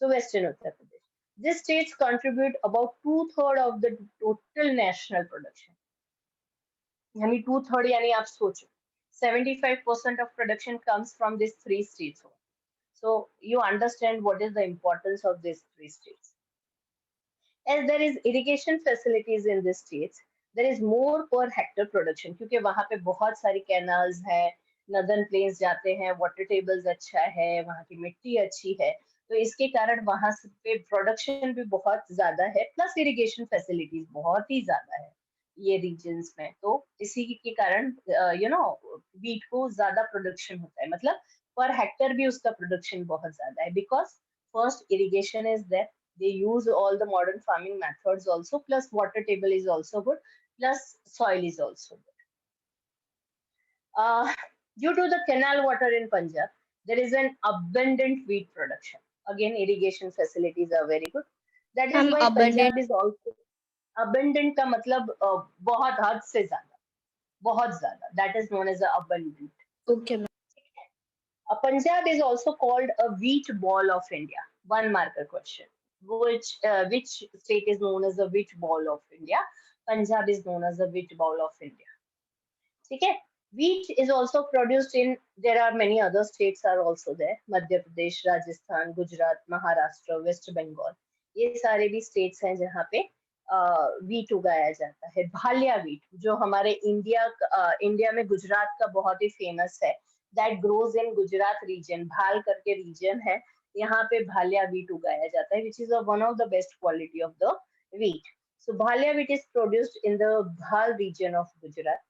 so western Uttar Pradesh, these states contribute about 2/3 of the total national production. यानी 2/3, यानी आप सोचो 75% of production comes from these 3 states. So you understand what is the importance of these 3 states. As there is irrigation facilities in these states, there is more per hectare production. क्योंकि वहाँ पे बहुत सारी कैनाल्स है, नदर्न प्लेन्स जाते हैं, वाटर टेबल्स अच्छा है, वहाँ की मिट्टी अच्छी है, तो इसके कारण वहां पे प्रोडक्शन भी बहुत ज्यादा है, प्लस इरिगेशन फैसिलिटीज बहुत ही ज्यादा है ये रीजन्स में. तो इसी के कारण वीट को ज्यादा प्रोडक्शन होता है, मतलब पर हेक्टर भी उसका प्रोडक्शन बहुत ज्यादा है. Because first irrigation is there, they use all the modern farming methods also, plus water table is also good, plus soil is also good. Due to the canal water in Punjab, there is an abundant wheat production. Again, irrigation facilities are very good. That is why Punjab is also abundant. का मतलब बहुत हद से ज्यादा, बहुत ज्यादा. That is known as abundant. Okay. Punjab is also called a wheat ball of India. One marker question. Which state is known as the wheat ball of India? Punjab is known as the wheat ball of India. ठीक है? Wheat is also produced in, there are many other states are also there. Madhya Pradesh, Rajasthan, Gujarat, Maharashtra, West Bengal. ये सारे भी states हैं जहाँ पे wheat उगाया जाता है. भालिया wheat जो हमारे इंडिया में गुजरात का बहुत ही famous है. That grows in Gujarat region. भाल करके region है, यहाँ पे भालिया wheat उगाया जाता है, which is one of the best quality of the wheat. So Bhalia wheat is produced in the Bhal region of Gujarat.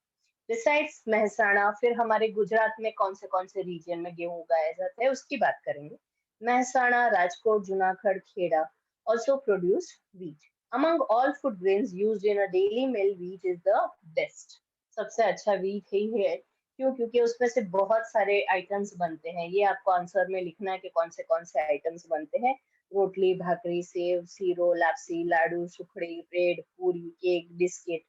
Besides Mehsana, फिर हमारे गुजरात में कौन से रीजन में गेहूं उगाया जाता है उसकी बात करेंगे. Mehsana, Rajkot, Junagadh, Kheda, also produce wheat. Among all food grains used in a daily meal, wheat is the best. सबसे अच्छा wheat ही है. क्यों? क्योंकि उसमें से बहुत सारे आइटम्स बनते हैं. ये आपको आंसर में लिखना है कि कौन से आइटम्स बनते हैं. रोटली, भाकरी, सेव, सीरो, लापसी, लाडू, सुखड़ी, ब्रेड, पूरी, cake, biscuit.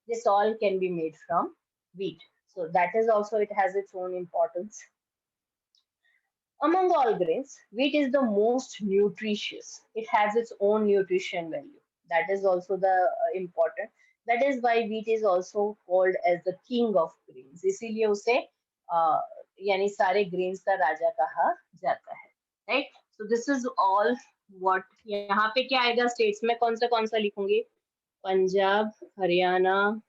This all can be made from wheat. So that is also, it has its own importance. Among all grains, wheat is the most nutritious. It has its own nutrition value. That is also the important. That is why wheat is also called as the king of grains. इसीलिए उसे यानी सारे grains का राजा कहा जाता है. Right? So this is all what. यहाँ पे क्या आएगा states में कौन सा लिखूंगी? Punjab, Haryana,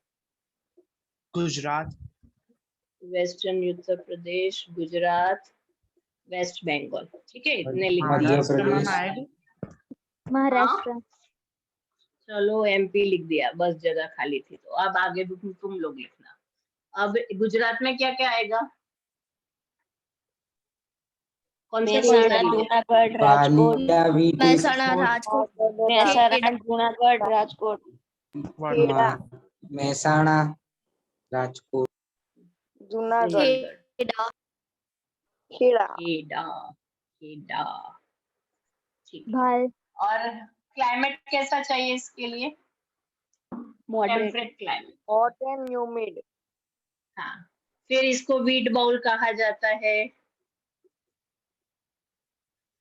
Gujarat, western Uttar Pradesh, Gujarat, waste Bengal. ठीक है, इतने लिख दिए. महाराष्ट्र. चलो एमपी लिख दिया, बस जगह खाली थी. तो अब आगे तुम लोग लिखना. अब गुजरात में क्या क्या आएगा? कौन से जूनागढ़, राजकोट, महसाणा, राजकोट, जूनागढ़, राजकोट, महसाणा, राजकोट, जूनागढ़, खेड़ा. ठीक. और क्लाइमेट कैसा चाहिए इसके लिए? Temperate climate. Hot and humid. हाँ. फिर इसको व्हीट बाउल कहा जाता है.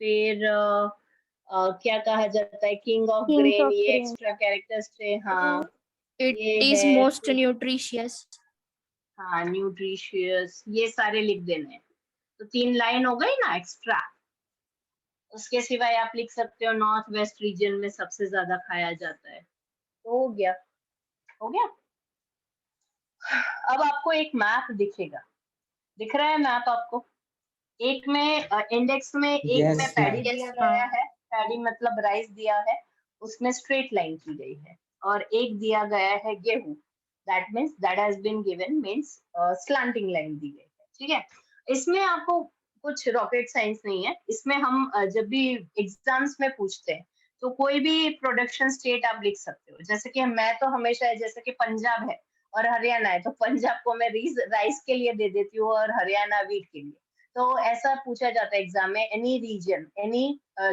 फिर क्या कहा जाता है? King of grain. ये एक्स्ट्रा कैरेक्टर्स थे. हाँ, इट इज मोस्ट न्यूट्रिशियस. हाँ, न्यूट्रिशियस. ये सारे लिख देने हैं. तो 3 लाइन हो गई ना एक्स्ट्रा. उसके सिवाय आप लिख सकते हो नॉर्थ वेस्ट रीजन में सबसे ज्यादा खाया जाता है. तो हो गया. अब आपको एक मैप दिखेगा. दिख रहा है मैप आपको? एक में इंडेक्स में, एक में पैडी दिया गया है. पैडी मतलब राइस दिया है, उसमें स्ट्रेट लाइन की गई है. और एक दिया गया है गेहूं. That means that has been given means slanting line दी गई है. ठीक है. इसमें आपको कुछ रॉकेट साइंस नहीं है. इसमें हम जब भी एग्जाम्स में पूछते हैं तो कोई भी प्रोडक्शन स्टेट आप लिख सकते हो. जैसे कि मैं तो हमेशा, जैसे कि पंजाब है और हरियाणा है, तो पंजाब को मैं राइस के लिए दे देती हूँ और हरियाणा व्हीट के लिए. तो ऐसा पूछा जाता है एग्जाम में. Any region,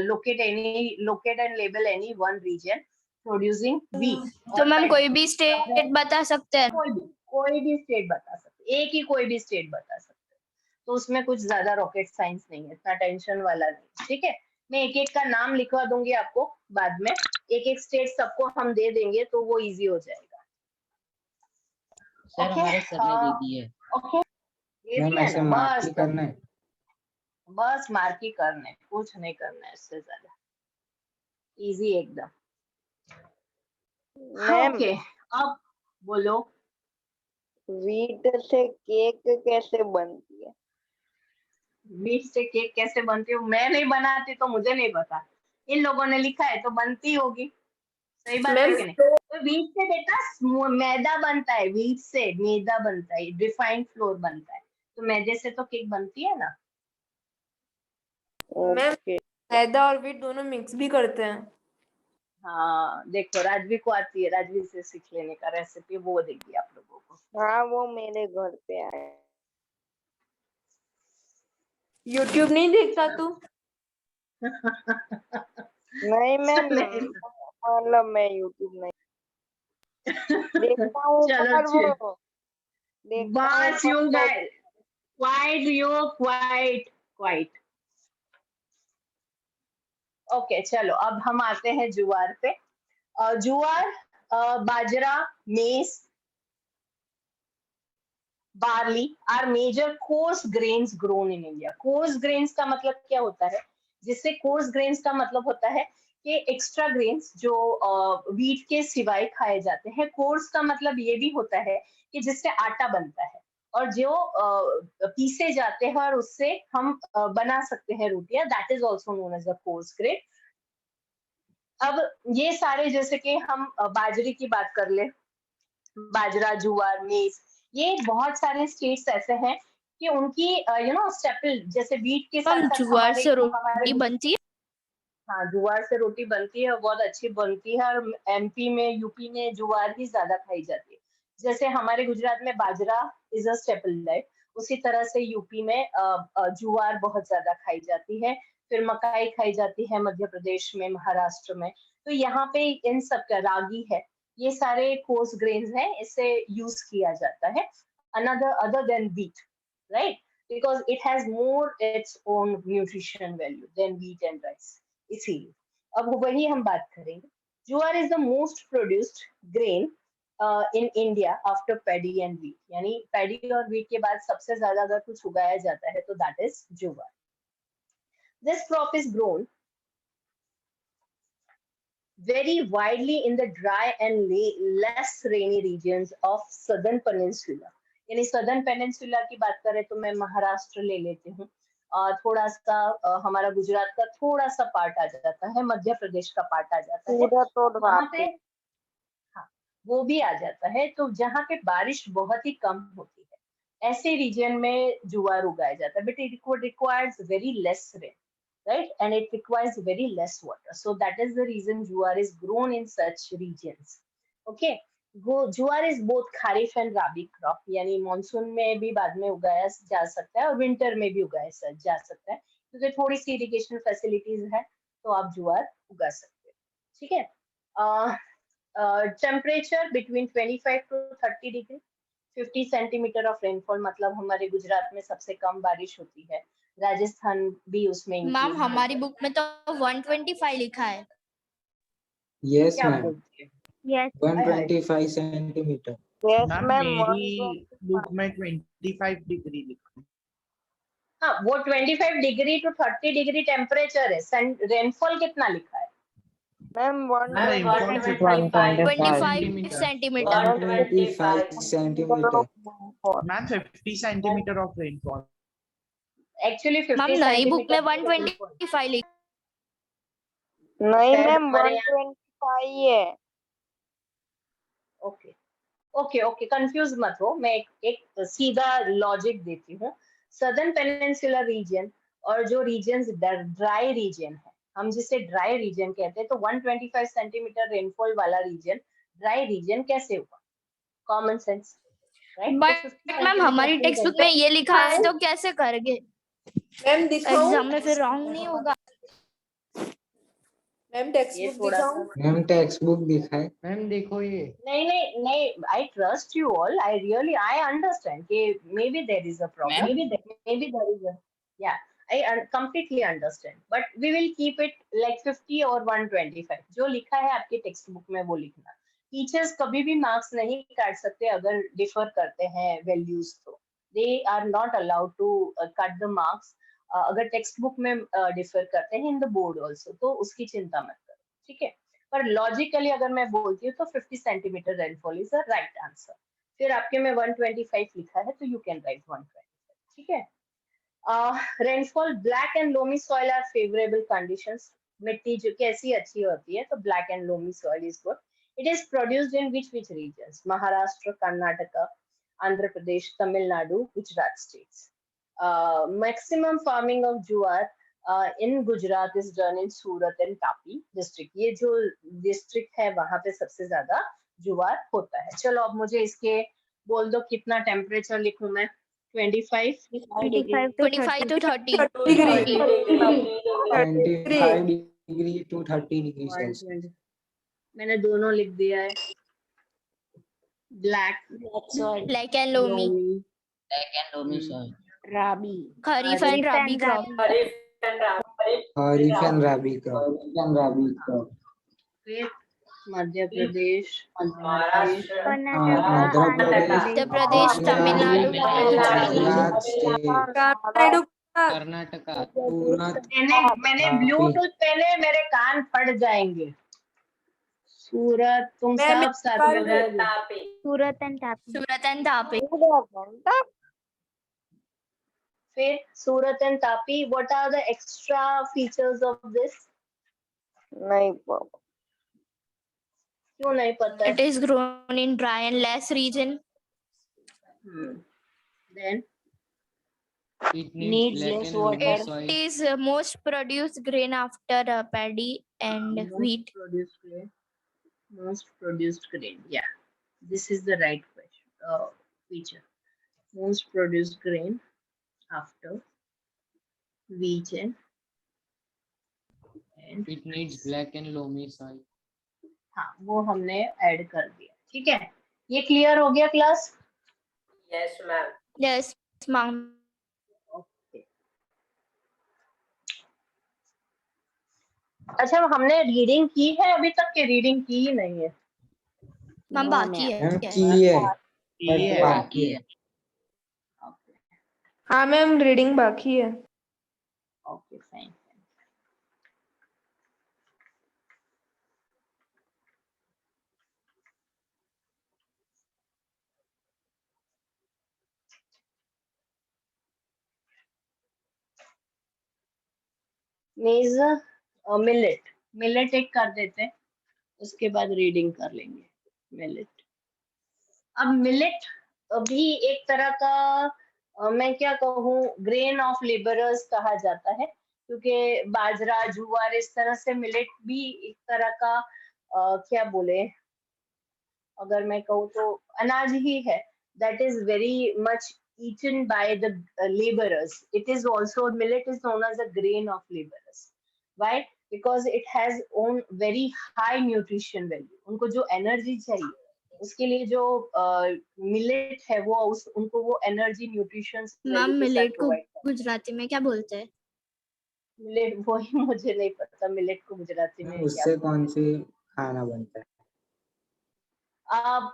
locate and label any one region producing wheat. तो मैम कोई भी स्टेट बता सकते हैं? कोई भी स्टेट बता सकते. एक ही कोई भी स्टेट बता सकते. तो उसमें कुछ ज्यादा रॉकेट साइंस नहीं है, इतना टेंशन वाला नहीं. ठीक है. मैं एक एक का नाम लिखवा दूंगी आपको बाद में. एक स्टेट सबको हम दे देंगे तो वो इजी हो जाएगा. सर हमारे सर ने दे दी है. ओके. बस मार्क ही करने, कुछ नहीं करना है इससे ज्यादा. इजी एकदम. ओके. अब बोलो. व्हीट से केक कैसे बनती है? व्हीट से केक कैसे बनती है? मैं नहीं बनाती तो मुझे नहीं पता. इन लोगों ने लिखा है तो बनती होगी. सही बात है कि नहीं? तो व्हीट से बेटा मैदा बनता है. व्हीट से मैदा बनता है, रिफाइंड फ्लोर बनता है. तो मैदे से तो केक बनती है ना. मैदा और व्हीट दोनों मिक्स भी करते हैं. हाँ, देखो राजवी को आती है. राजवी से सीख लेने का रेसिपी वो देगी आप लोगों को. हाँ, वो मेरे घर पे आए. यूट्यूब नहीं देखता तू? नहीं मैम, मतलब मैं यूट्यूब नहीं देखता हूँ. चलो बस यू क्वाइट. ओके. चलो अब हम आते हैं ज्वार पे. ज्वार, बाजरा, mess, barley are major coarse grains grown in India. coarse grains का मतलब क्या होता है? जिससे coarse grains का मतलब होता है कि एक्स्ट्रा ग्रेन्स जो व्हीट के सिवाय खाए जाते हैं. coarse का मतलब ये भी होता है कि जिससे आटा बनता है और जो पीसे जाते हैं और उससे हम बना सकते हैं रोटियां. That is also known as a coarse grain. अब ये सारे, जैसे कि हम बाजरे की बात कर ले, बाजरा, ज्वार, मेस, ये बहुत सारे स्टेट्स ऐसे हैं कि उनकी स्टेपल, जैसे व्हीट के साथ ज्वार से रोटी बनती है. हाँ, ज्वार से रोटी बनती है, बहुत अच्छी बनती है, और एमपी में, यूपी में ज्वार ही ज्यादा खाई जाती है। जैसे हमारे गुजरात में बाजरा इज अ स्टेपल डाइट, उसी तरह से यूपी में ज्वार बहुत ज्यादा खाई जाती है। फिर मकाई खाई जाती है मध्य प्रदेश में, महाराष्ट्र में। तो यहाँ पे इन सब का रागी है, ये सारे कोर्स ग्रेन्स हैं, इसे यूज किया जाता है other than wheat, right? Because it has more its own nutrition value than wheat and rice. इसीलिए अब वही हम बात करेंगे। Jowar is the most produced grain in India after paddy and wheat, यानी पैडी और व्हीट के बाद सबसे ज्यादा अगर कुछ उगाया जाता है तो that is jowar. This crop is grown very widely in the dry and less rainy regions of southern peninsula. यानी southern peninsula की बात करें तो मैं महाराष्ट्र ले लेती हूँ, थोड़ा सा हमारा गुजरात का थोड़ा सा पार्ट आ जाता है, मध्य प्रदेश का पार्ट आ जाता है, वहाँ पे हाँ वो भी आ जाता है। तो जहाँ पे बारिश बहुत ही कम होती है, ऐसे रीजन में ज्वार उगाया जाता है, but it requires very less rain, right? And it requires very less water. So that is the reason jowar is grown in such regions. Okay. Jowar is both kharif and rabi crop. यानी मानसून में भी बाद में उगाया जा सकता है और विंटर में भी उगाया जा सकता है, क्योंकि थोड़ी सी इरिगेशन फैसिलिटीज है तो आप ज्वार उगा सकते हैं। ठीक है। Temperature between 25 to 30 degree, 50 centimetre of rainfall, मतलब हमारे गुजरात में सबसे कम बारिश होती है, राजस्थान भी उसमें। मैम हमारी बुक में तो 125 लिखा है। यस क्या मैम, बोलती है? Yes 125 centimetre. Yes ma'am ma'am, मेरी बुक में 25 डिग्री लिखा है। हाँ, वो 25 डिग्री टू 30 डिग्री टेम्परेचर है। रेनफॉल कितना लिखा है? Ma'am 25 centimetre. 125 centimetre. Ma'am 50 centimetre of rainfall. Actually 50 ma'am नई बुक में 125 लिखा। नहीं मैम 125 है। ओके ओके ओके, कंफ्यूज मत हो, मैं एक सीधा लॉजिक देती हूँ। सदर्न पेनिनसुलर रीजन और जो रीजन्स ड्राई रीजन है, हम जिसे ड्राई रीजन कहते हैं, तो 125 सेंटीमीटर रेनफॉल वाला रीजन ड्राई रीजन कैसे हुआ? Common sense, right? But ma'am हमारी टेक्स्ट बुक में ये लिखा है तो कैसे करेंगे मैम? दिखाऊं? एग्जाम में फिर रॉन्ग नहीं होगा। मैम टेक्स्ट बुक दिखाऊं? मैम टेक्स्ट बुक दिखाए। मैम देखो ये। नहीं नहीं नहीं, I trust you all, I really I understand कि maybe there is a problem, maybe there is a, या I completely understand, but we will keep it like 50 or 125. जो लिखा है आपके टेक्स्ट बुक में वो लिखना। टीचर्स कभी भी मार्क्स नहीं काट सकते अगर डिफर करते हैं वैल्यूज, तो they are not allowed to cut the marks अगर टेक्स्ट बुक में डिफर करते हैं इन द बोर्ड ऑल्सो, तो उसकी चिंता मत करो, ठीक है? पर लॉजिकली अगर मैं बोलती हूँ तो 50 centimetre rainfall is the right answer. फिर आपके में 125 लिखा है तो यू कैन राइट 125, ठीक है? Rainfall, black and loamy soil are favourable conditions. मिट्टी जो कैसी अच्छी होती है, तो black and loamy soil is good. It is produced in which regions? Maharashtra, Karnataka, Andhra Pradesh, Tamil Nadu, Gujarat states. Maximum farming of jowar in Gujarat is done in Surat and Tapi district. ये जो डिस्ट्रिक्ट है वहां पे सबसे ज्यादा ज्वार होता है। चलो अब मुझे इसके बोल दो कितना टेम्परेचर लिखूं मैं? 25 to 30 25 degree to 30 degree Celsius. मैंने दोनों लिख दिया है। Black and loamy, rabi, kharif and rabi crop. Kharif and rabi crop. फिर मध्य प्रदेश, मध्य प्रदेश, तमिलनाडु, गुजरात स्टेट, कर्नाटका। मैंने ब्लूटूथ पहने, मेरे कान फट जाएंगे। सूरत, तुम सब साथ में बोलोगे। सूरत एंड तापी। फिर Surat and Tapi, what are the extra features of this? नहीं, क्यों नहीं पता? It is grown in dry and less region. Then It Needs black less and loamy water. soil. It is most produced grain after paddy and wheat. Most produced grain. Yeah, this is the right question. Feature. Most produced grain after wheat and It needs black and loamy soil. हाँ वो हमने ऐड कर दिया. ठीक है, ये क्लियर हो गया class? Yes, ma'am. Yes, ma'am. अच्छा, हमने रीडिंग की है अभी तक के? रीडिंग की ही नहीं है. मैम बाकी है. बाकी है. हाँ मैम रीडिंग बाकी है. Okay fine. मीज मिलेट एक कर देते हैं, उसके बाद रीडिंग कर लेंगे. मिलेट. अब मिलेट भी एक तरह का मैं क्या कहूँ, ग्रेन ऑफ लेबरर्स कहा जाता है, क्योंकि बाजरा जुआर इस तरह से मिलेट भी एक तरह का क्या बोले, अगर मैं कहूँ तो अनाज ही है. That is very much eaten by the laborers. It is also, millet is known as a grain of laborers. Why? Because it has own very high nutrition value. उनको जो एनर्जी चाहिए उसके लिए जो मिलेट है वो उनको वो एनर्जी न्यूट्रिशन मैम मिलेट को गुजराती में क्या बोलते हैं? मिलेट वही मुझे नहीं पता मिलेट को गुजराती में उससे कौन सी खाना बनता है?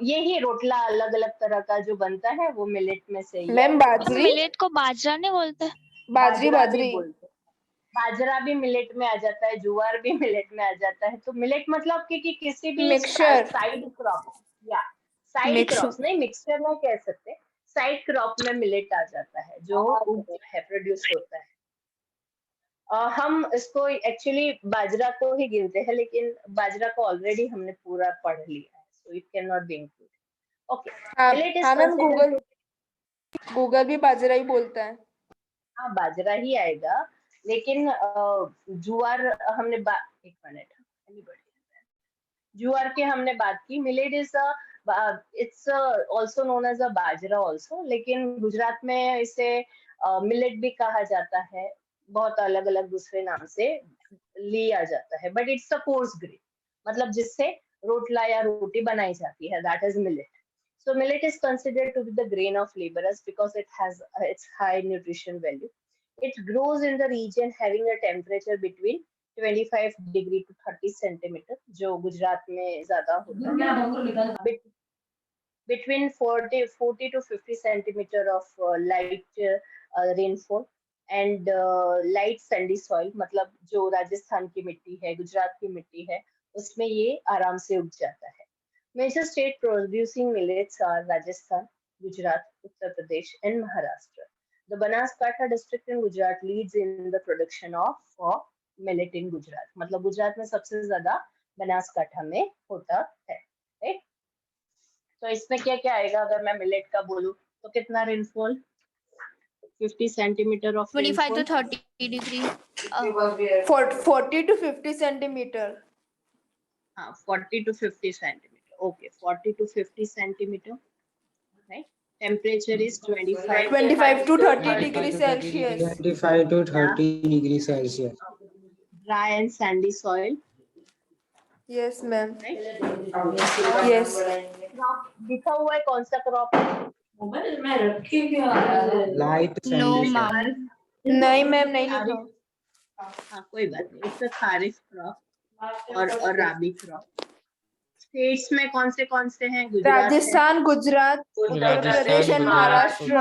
यही रोटला अलग अलग तरह का जो बनता है वो मिलेट में से ही. मैम बाजरी. मिलेट को बाजरा नहीं बोलते? बाजरी. बाजरा भी मिलेट में आ जाता है, जुआर भी मिलेट में आ जाता है. तो मिलेट मतलब कि किसी भी मिक्सचर. साइड क्रॉप या साइड क्रॉप नहीं, मिक्सचर नहीं कह सकते, साइड क्रॉप में मिलेट आ जाता है जो है प्रोड्यूस होता है. हम इसको एक्चुअली बाजरा को ही गिनते हैं, लेकिन बाजरा को ऑलरेडी हमने पूरा पढ़ लिया है, so it can not be included. Okay. हाँ मैम गूगल भी बाजरा ही बोलता है. हाँ बाजरा ही आएगा, लेकिन जुआर हमने एक मिनट, जुआर के हमने बात की. Millet is it's also known as a bajra also, लेकिन गुजरात में इसे मिलेट भी कहा जाता है, बहुत अलग अलग दूसरे नाम से लिया जाता है. But it's a coarse grain, मतलब जिससे रोटला या रोटी बनाई जाती है, that is millet. So millet is considered to be the grain of laborers because it has its high nutrition value. It grows in the region having a temperature between 25 degree to 30 centimeter, जो गुजरात में ज्यादा होता है. Between 40 to 50 centimeter of light rainfall and light sandy soil, मतलब जो राजस्थान की मिट्टी है, गुजरात की मिट्टी है, उसमें ये आराम से उग जाता है. Major state producing millets are Rajasthan, Gujarat, Uttar Pradesh, and Maharashtra. The Banaskantha district in Gujarat leads in the production of millet in Gujarat. मतलब गुजरात में सबसे ज्यादा बनासकांठा में होता है. राइट? तो इसमें क्या क्या आएगा अगर मैं मिलेट का बोलूं तो कितना rainfall? 50 centimetre of 25 to 30 degree. 40 to 50 centimeter. हाँ 40 to 50 centimeter. Okay, 40 to 50 centimeter. Right? Temperature is 25 to 30 degrees Celsius. 25 to 30 degrees Celsius. Dry and sandy soil. Yes, ma'am. Right? Yes. दिखा हुआ है कौन सा crop? Light sandy No, soil. ma'am. नहीं मैम नहीं लिखा. हाँ कोई बात नहीं. इसका खारिफ क्रॉप और राबी क्रॉप. स्टेट्स में कौन से हैं? Gujarat, Rajasthan, Gujarat, Uttar Pradesh and Maharashtra.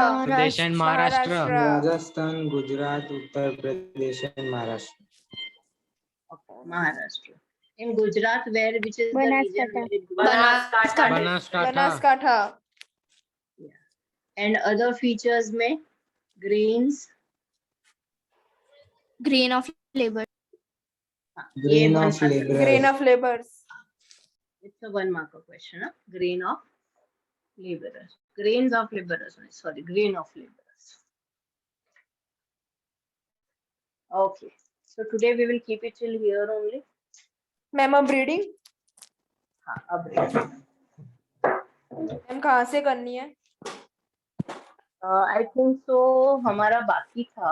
Rajasthan, Gujarat, Uttar Pradesh and Maharashtra. Maharashtra. In Gujarat, which is the region where it Banaskantha. Yeah. And other features में grains. Grain of labor. Grain of laborers. Grain of laborers. It's a 1 mark question. Huh? Grain of laborers. Grains of laborers. Sorry, grain of laborers. Okay. So today we will keep it till here only. Ma'am अब रीडिंग हाँ, अब read. मैम कहाँ से करनी है? I think so. हमारा बाकी था.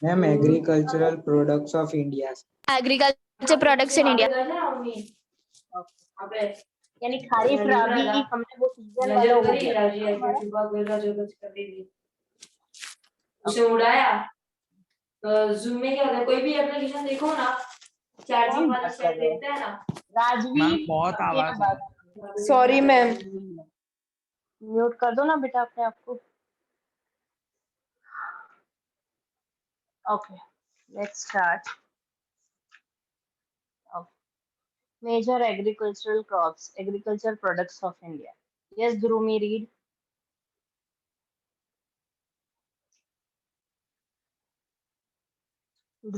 Ma'am agricultural products of India. Agriculture products in India. यानी खारिफ राबी हमने वो सीजन वाला हो गया उसे उड़ाया तो जूम में क्या होता है, कोई भी एप्लीकेशन देखो ना, चार्जिंग वाला सेट देखते हैं ना। राजवी बहुत आवाज। Sorry ma'am. म्यूट कर दो ना बेटा अपने आप को. Okay, let's start. Okay. Major agricultural crops, agricultural products of India. Yes, Drumi, read.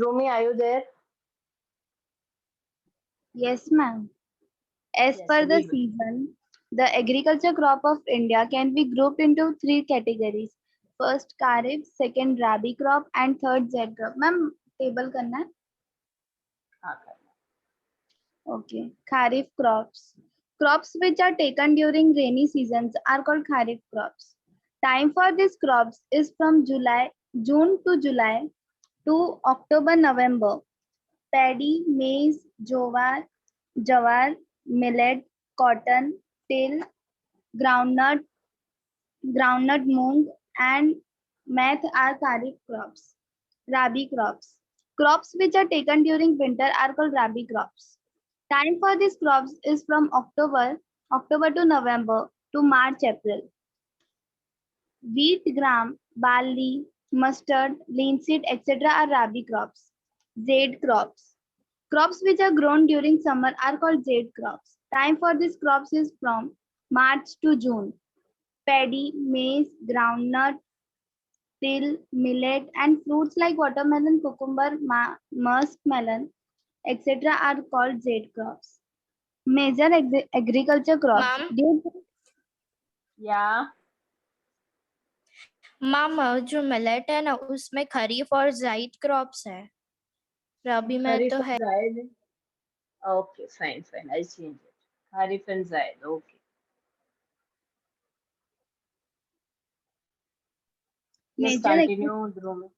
Drumi, are you there? Yes, ma'am. As per the season, the agriculture crop of India can be grouped into three categories. First, Kharif, second, Rabi crop, and third, Zaid crop. Ma'am, table करना है? Okay. Kharif crops. Crops which are taken during rainy seasons are called Kharif crops. Time for these crops is from June to July to October, November. Paddy, maize, jowar, millet, cotton, till, groundnut, moong, and maize are Kharif crops. Rabi crops. Crops which are taken during winter are called Rabi crops. Time for these crops is from October to November to March, April. Wheat, gram, barley, mustard, linseed, etc. are Rabi crops. Zaid crops. Crops which are grown during summer are called Zaid crops. Time for these crops is from March to June. Paddy, maize, groundnut, till, millet, and fruits like watermelon, cucumber, muskmelon, etc. are called Zaid crops. Major agriculture crops. Yeah. Ma'am जो मिलेट है ना उसमें खरीफ और जायद क्रॉप्स है, रबी में तो है। Okay, fine. I'll change it. Kharif and Zaid. Okay. Yes, continue, Dhruv.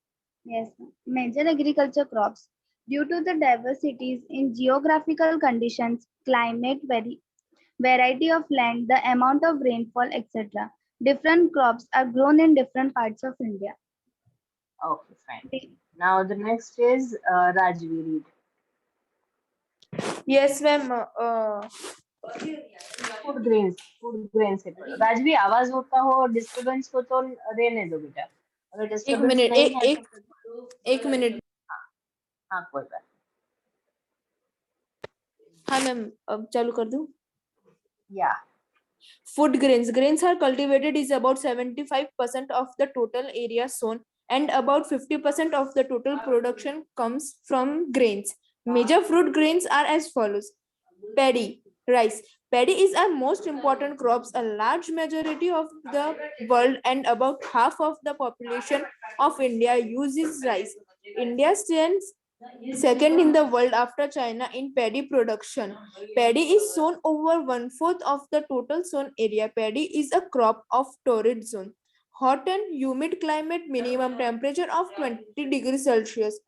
Yes, major agriculture crops. Due to the diversities in geographical conditions, climate, variety of land, the amount of rainfall, etc., different crops are grown in different parts of India. Okay, fine. Now the next is Rajvi, read. Yes, ma'am. Food grains से पढ़ो. राजवी आवाज होता हो डिस्टरबेंस को तो रहने दो बेटा. अगर डिस्टरबेंस नहीं है एक मिनट. हाँ कोई बात. हाँ मैम अब चालू कर दूं. Yeah. Food grains. Grains are cultivated is about 75% of the total area sown, and about 50% of the total production comes from grains. Major fruit grains are as follows. Paddy, rice. Paddy is our most important crops. A large majority of the world and about half of the population of India uses rice. India stands second in the world after China in paddy production. Paddy is sown over 1/4 of the total sown area. Paddy is a crop of torrid zone. Hot and humid climate, minimum temperature of 20 degrees Celsius.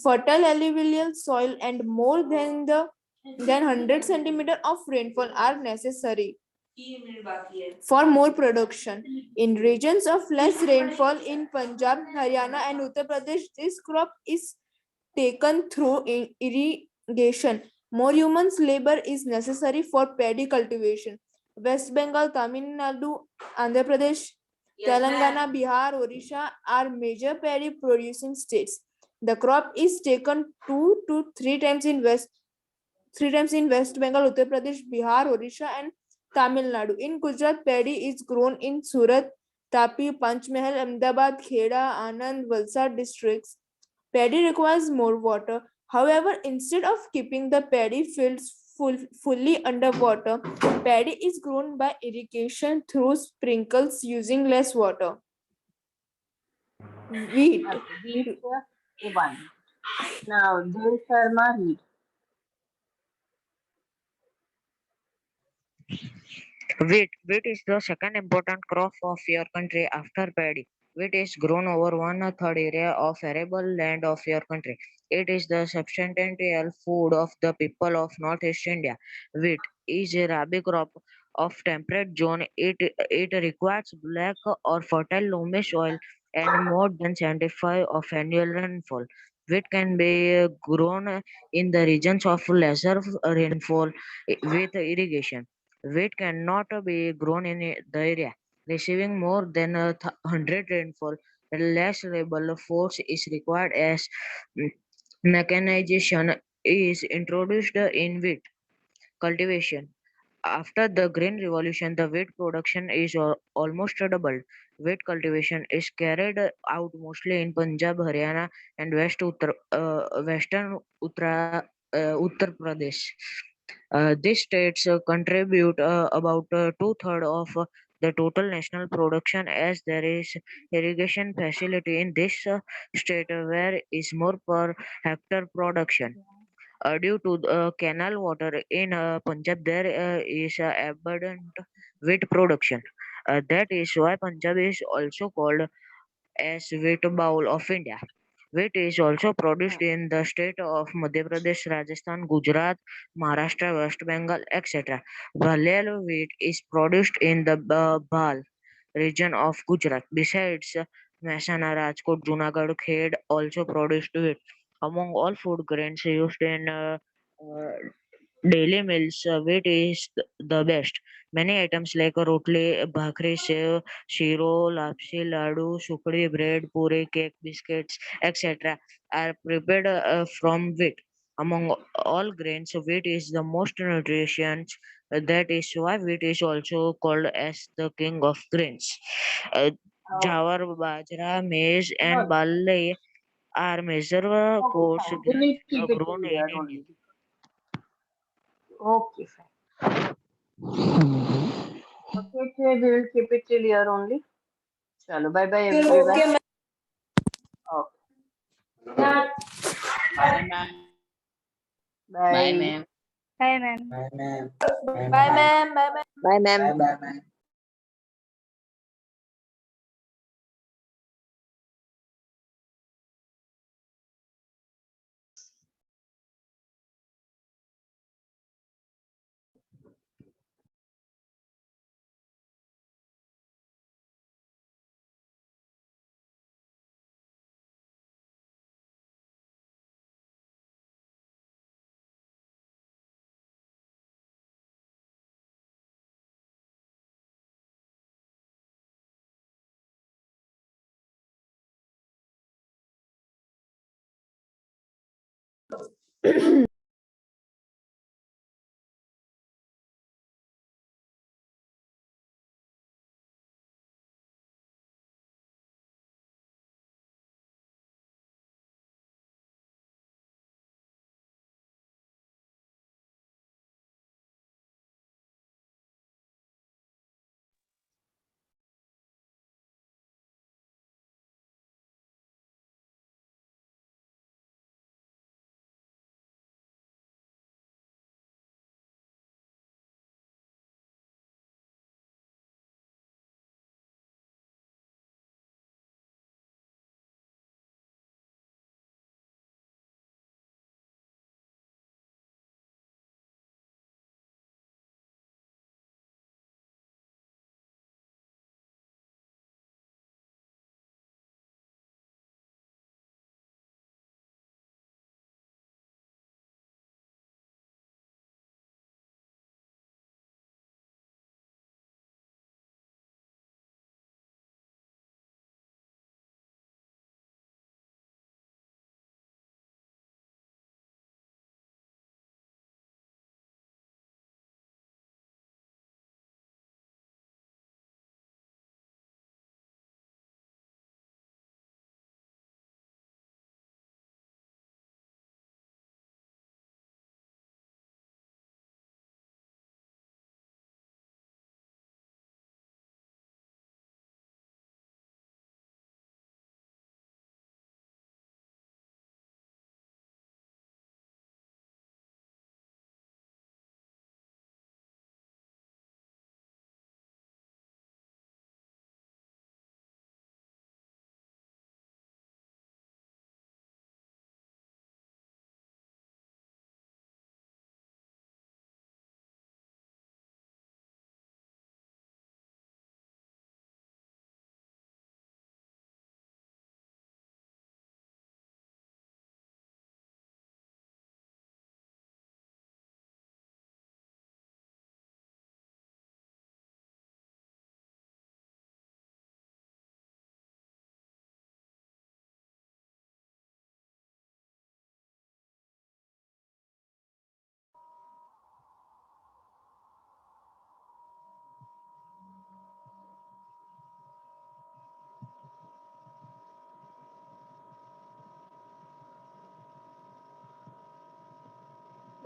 Fertile alluvial soil and more than 100 centimeters of rainfall are necessary for more production. In regions of less rainfall in Punjab, Haryana and Uttar Pradesh, this crop is taken through irrigation. More human labor is necessary for paddy cultivation. West Bengal, Tamil Nadu, Andhra Pradesh, Telangana, Bihar, Odisha are major paddy producing states. The crop is taken 2 to 3 times in West Bengal, Uttar Pradesh, Bihar, Odisha and Tamil Nadu. In Gujarat, paddy is grown in Surat, Tapi, Panchmahal, Ahmedabad, Kheda, Anand, Valsad districts. Paddy requires more water. However, instead of keeping the paddy fields fully underwater, paddy is grown by irrigation through sprinkles using less water. Wheat. One. Now, Dev Sharma, read. Wheat is the second important crop of your country after paddy. Wheat is grown over one third area of arable land of your country. It is the substantial food of the people of Northeast India. Wheat is a rabi crop of temperate zone. It requires black or fertile loamy soil and more than 75 of annual rainfall. Wheat can be grown in the regions of lesser rainfall with irrigation. Wheat cannot be grown in the area receiving more than 100 rainfall. The less labor force is required as mm, mechanization is introduced in wheat cultivation. After the Green Revolution, the wheat production is almost doubled. Wheat cultivation is carried out mostly in Punjab, Haryana, and Western Uttar Pradesh. These states contribute about two-thirds of the total national production as there is irrigation facility in this state where is more per hectare production. Due to the canal water in Punjab, there is abundant wheat production. That is why Punjab is also called as wheat bowl of India. Wheat is also produced in the state of Madhya Pradesh, Rajasthan, Gujarat, Maharashtra, West Bengal, etc. Bhalel wheat is produced in the Bhal region of Gujarat. Besides, Mehsana, Rajkot, Junagadh, Khed also produced wheat. Among all food grains used in uh, daily meals, wheat is the best. Many items like rotli, bhakri, sev, shiro, lapsi, ladu, sukri, bread, puri, cake, biscuits, etc. are prepared from wheat. Among all grains, wheat is the most nutritious. That is why wheat is also called as the king of grains. Uh, Oh, Jawar, bajra, maize, and no, barley are major okay, coarse fine. We will grains keep it grown till in here India. only. Okay, fine. Okay, we will keep it till here only. Chalo, bye bye everyone. Okay, Okay, Bye, ma'am. Bye, bye. ma'am. Bye, ma'am. Bye, ma'am. Bye, bye, ma'am. ma'am. Bye, ma'am. Bye, ma'am. Bye, bye, ma'am.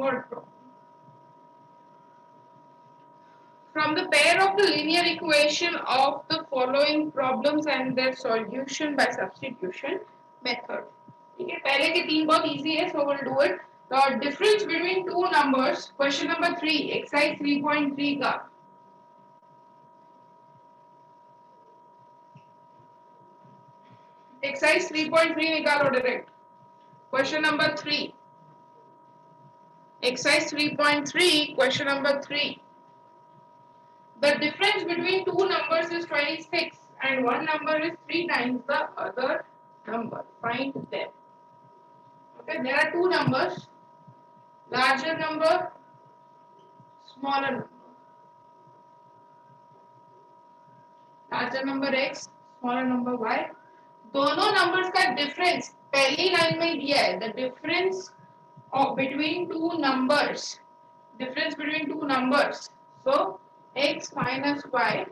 Word problem. From the pair of the linear equation of the following problems and their solution by substitution method. ठीक है, पहले के तीन बहुत easy है, so we'll do it. The difference between two numbers, question number 3, exercise 3.3 का. Exercise 3.3 निकालो direct. Question number 3. Exercise 3.3, question number 3. The difference between two numbers is 26 and one number is 3 times the other number. Find them. Okay, there are two numbers, larger number, smaller number. Larger number x, smaller number y. दोनों numbers का difference पहली लाइन में दिया है. The difference between two numbers. Difference between two numbers. So x minus y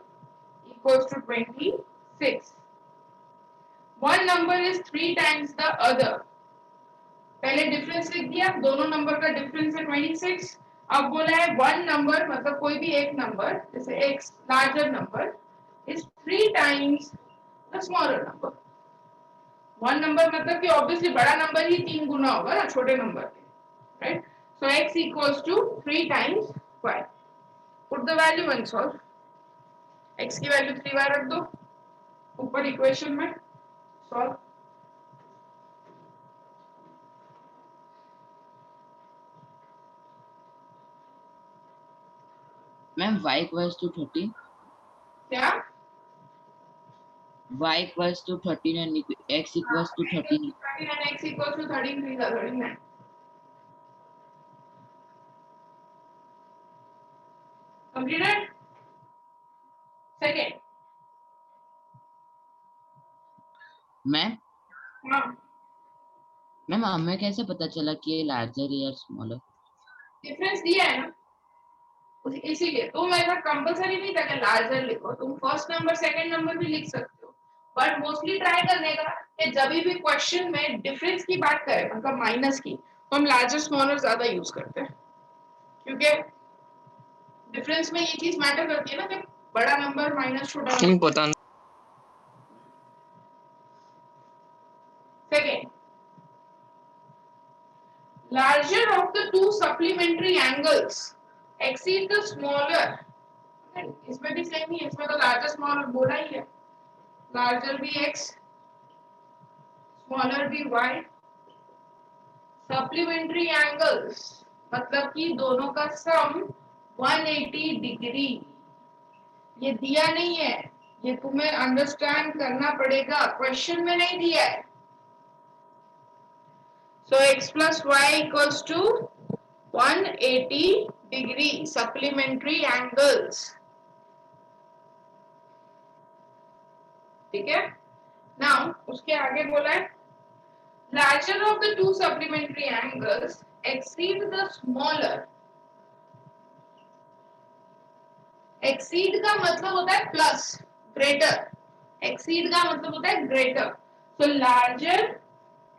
equals to 26. One number is 3 times the other. पहले difference लिख दिया, दोनों number का difference है 26. अब बोला है one number मतलब कोई भी एक number, जैसे x larger number is 3 times the smaller number. One number मतलब कि obviously बड़ा number ही 3 गुना होगा ना छोटे number के, right? So x equals to 3 times y. Put the value and solve. x की value 3y रख दो ऊपर equation में, solve. Ma'am y equals to 13. क्या? y equals to 13 and x equals to 13. 13 and x equals to 13, 3 are 39. Completed? Second. Ma'am ma'am हमें कैसे पता चला कि ये लार्जर या स्मॉलर? डिफरेंस दिया है ना, इसीलिए तुम ऐसा कंपलसरी नहीं था कि लार्जर लिखो, तुम फर्स्ट नंबर सेकंड नंबर भी लिख सकते हो, बट मोस्टली ट्राई करने का कि जब भी क्वेश्चन में डिफरेंस की बात करें मतलब माइनस की, तो हम लार्जर स्मॉलर ज्यादा यूज करते हैं, क्योंकि डिफरेंस में ये चीज मैटर करती है ना कि बड़ा नंबर माइनस छोटा नंबर. पता नहीं. Second, larger of the two supplementary angles exceed the smaller. इसमें भी सेम ही है, इसमें तो larger smaller बोला ही है. Larger भी x, smaller भी y. Supplementary angles मतलब कि दोनों का sum 180 डिग्री. ये दिया नहीं है, ये तुम्हें अंडरस्टैंड करना पड़ेगा, क्वेश्चन में नहीं दिया है. So x plus y equals to 180 degree supplementary angles. ठीक है? Now उसके आगे बोला है larger of the two supplementary angles exceed the smaller. Exceed का मतलब होता है plus, greater. Exceed का मतलब होता है greater. So larger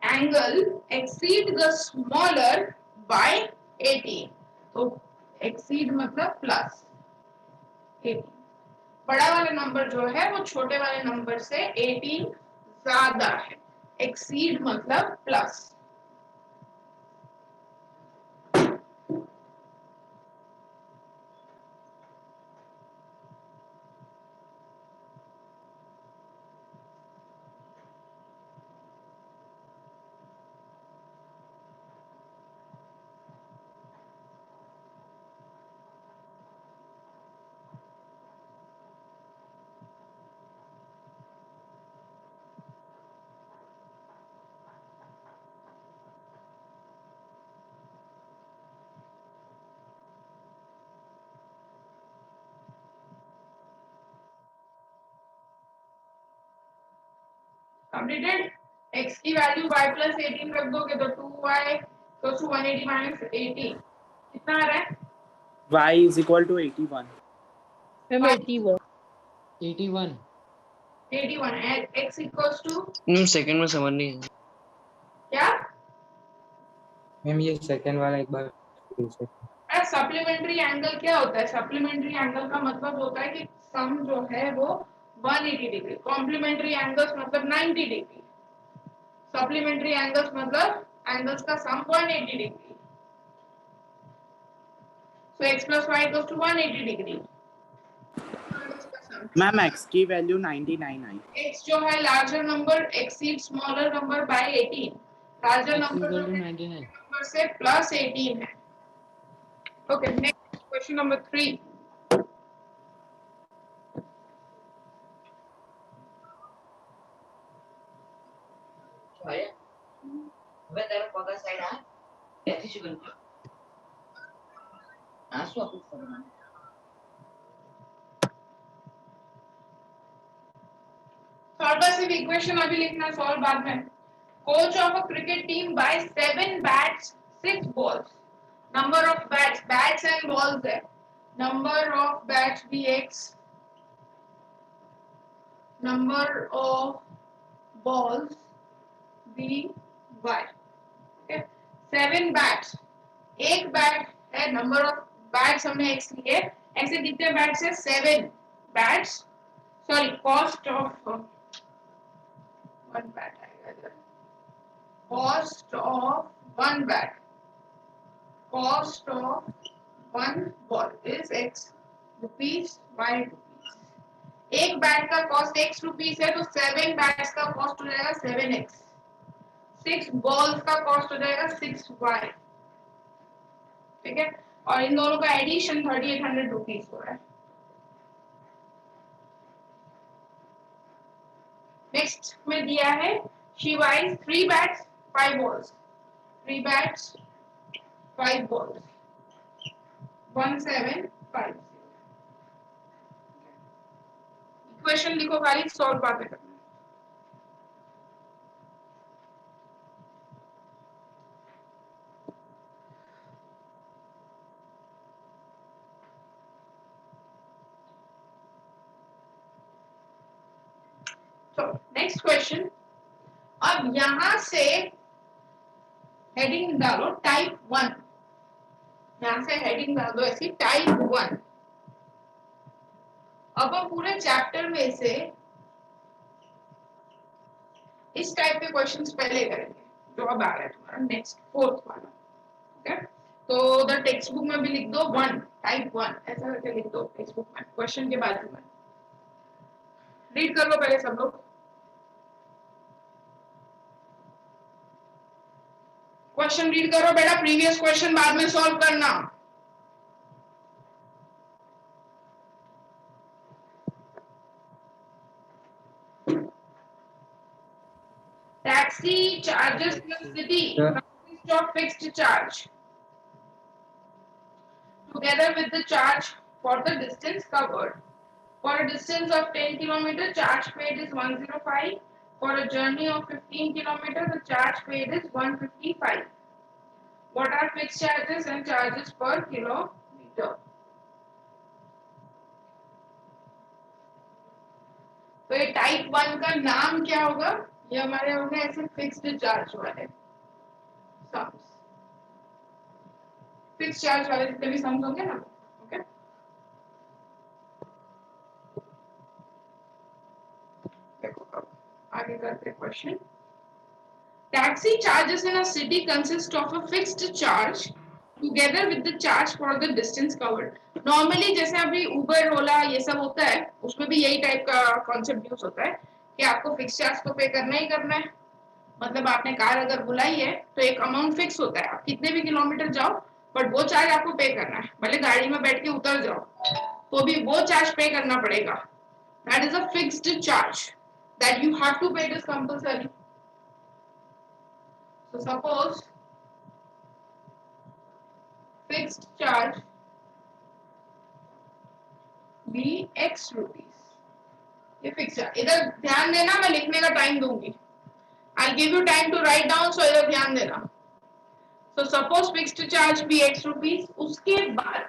angle exceed the smaller by 18. तो exceed मतलब plus 18. बड़ा वाला नंबर जो है वो छोटे वाले नंबर से 18 ज्यादा है. exceed मतलब plus. Completed? X की वैल्यू y plus 18 रख दोगे तो 2y equals to 180 minus 18. कितना आ रहा है? y is equal to 81. 81. 81 and x equals to second में समझ नहीं है. क्या? मैम ये सेकंड वाला एक बार सप्लीमेंट्री एंगल क्या होता है? सप्लीमेंट्री एंगल का मतलब होता है कि सम जो है वो 180 डिग्री, कॉम्प्लीमेंट्री एंगल्स मतलब 90 डिग्री, सप्लीमेंट्री एंगल्स मतलब एंगल्स का सम 180 degree. So x plus y equals to 180 degree. Ma'am x की वैल्यू 99 आई। x जो है larger number exceeds smaller number by 18, larger x number equal to 99 number से प्लस 18 है। Okay, next question number 3। હવે તારો પગાર સાઈડ આ એથી શું કરજો આ શું આપું કરવાનું सॉल्व इक्वेशन अभी लिखना, सॉल्व बाद में। Coach of a cricket team buy 7 bats 6 balls, number of bats, bats and balls है, नंबर ऑफ बैट्स भी x, नंबर ऑफ बॉल्स भी y। ओके, 7 बैट्स, एक बैट है, नंबर ऑफ बैट्स हमने x लिए, ऐसे कितने बैट्स है? 7 bats, sorry cost of one bat आएगा इधर, cost of one bat, cost of one ball is x rupees, y rupees। एक बैट का कॉस्ट x रुपीस है तो 7 बैट्स का कॉस्ट हो जाएगा 7x, 6 बॉल्स का कॉस्ट हो जाएगा 6y। ठीक है, और इन दोनों का एडिशन 3800 रुपीस हो रहा है। नेक्स्ट में दिया है she buys 3 bats 5 balls, 3 bats 5 balls 1750। Equation लिखो, खाली सॉल्व बातें करना। तो नेक्स्ट क्वेश्चन, अब यहां से हेडिंग डालो टाइप 1, यहां से हेडिंग डाल दो ऐसी टाइप 1। अब हम पूरे चैप्टर में से इस टाइप के क्वेश्चंस पहले करेंगे जो अब आ रहा है तुम्हारा नेक्स्ट 4th वाला। ओके, तो द टेक्स्ट बुक में भी लिख दो 1, टाइप 1 ऐसा करके लिख दो टेक्स्ट बुक में, क्वेश्चन के बाजू में। रीड कर लो पहले सब लोग। क्वेश्चन रीड करो बेटा, प्रीवियस क्वेश्चन बाद में सॉल्व करना। Taxi charges in city consist of fixed charge together with the charge for the distance covered. For a distance of 10 km, charge paid is 105. For a journey of 15 km, the charge paid is 155. What are fixed charges and charges per kilometer? तो ये टाइप 1 का नाम क्या होगा? ये हमारे होंगे ऐसे फिक्स्ड चार्ज वाले सम्स, फिक्स्ड चार्ज वाले जितने भी सम्स होंगे ना। ओके, देखो अब आगे करते हैं question. Taxi charges in a city consist of a fixed charge together with the charge for the distance covered. Normally जैसे अभी Uber, Ola ये सब होता है, उसमें भी यही टाइप का कॉन्सेप्ट यूज होता है कि आपको फिक्स चार्ज तो पे करना ही करना है। मतलब आपने कार अगर बुलाई है तो एक अमाउंट फिक्स होता है, आप कितने भी किलोमीटर जाओ बट वो चार्ज आपको पे करना है, भले गाड़ी में बैठ के उतर जाओ तो भी वो चार्ज पे करना पड़ेगा। That is a fixed charge that you have to pay, it is compulsory. So suppose fixed charge be x rupees, ये फिक्स है। इधर ध्यान देना, मैं लिखने का टाइम दूंगी। I'll give you time to write down, so इधर ध्यान देना। So suppose fixed charge be x rupees, उसके बाद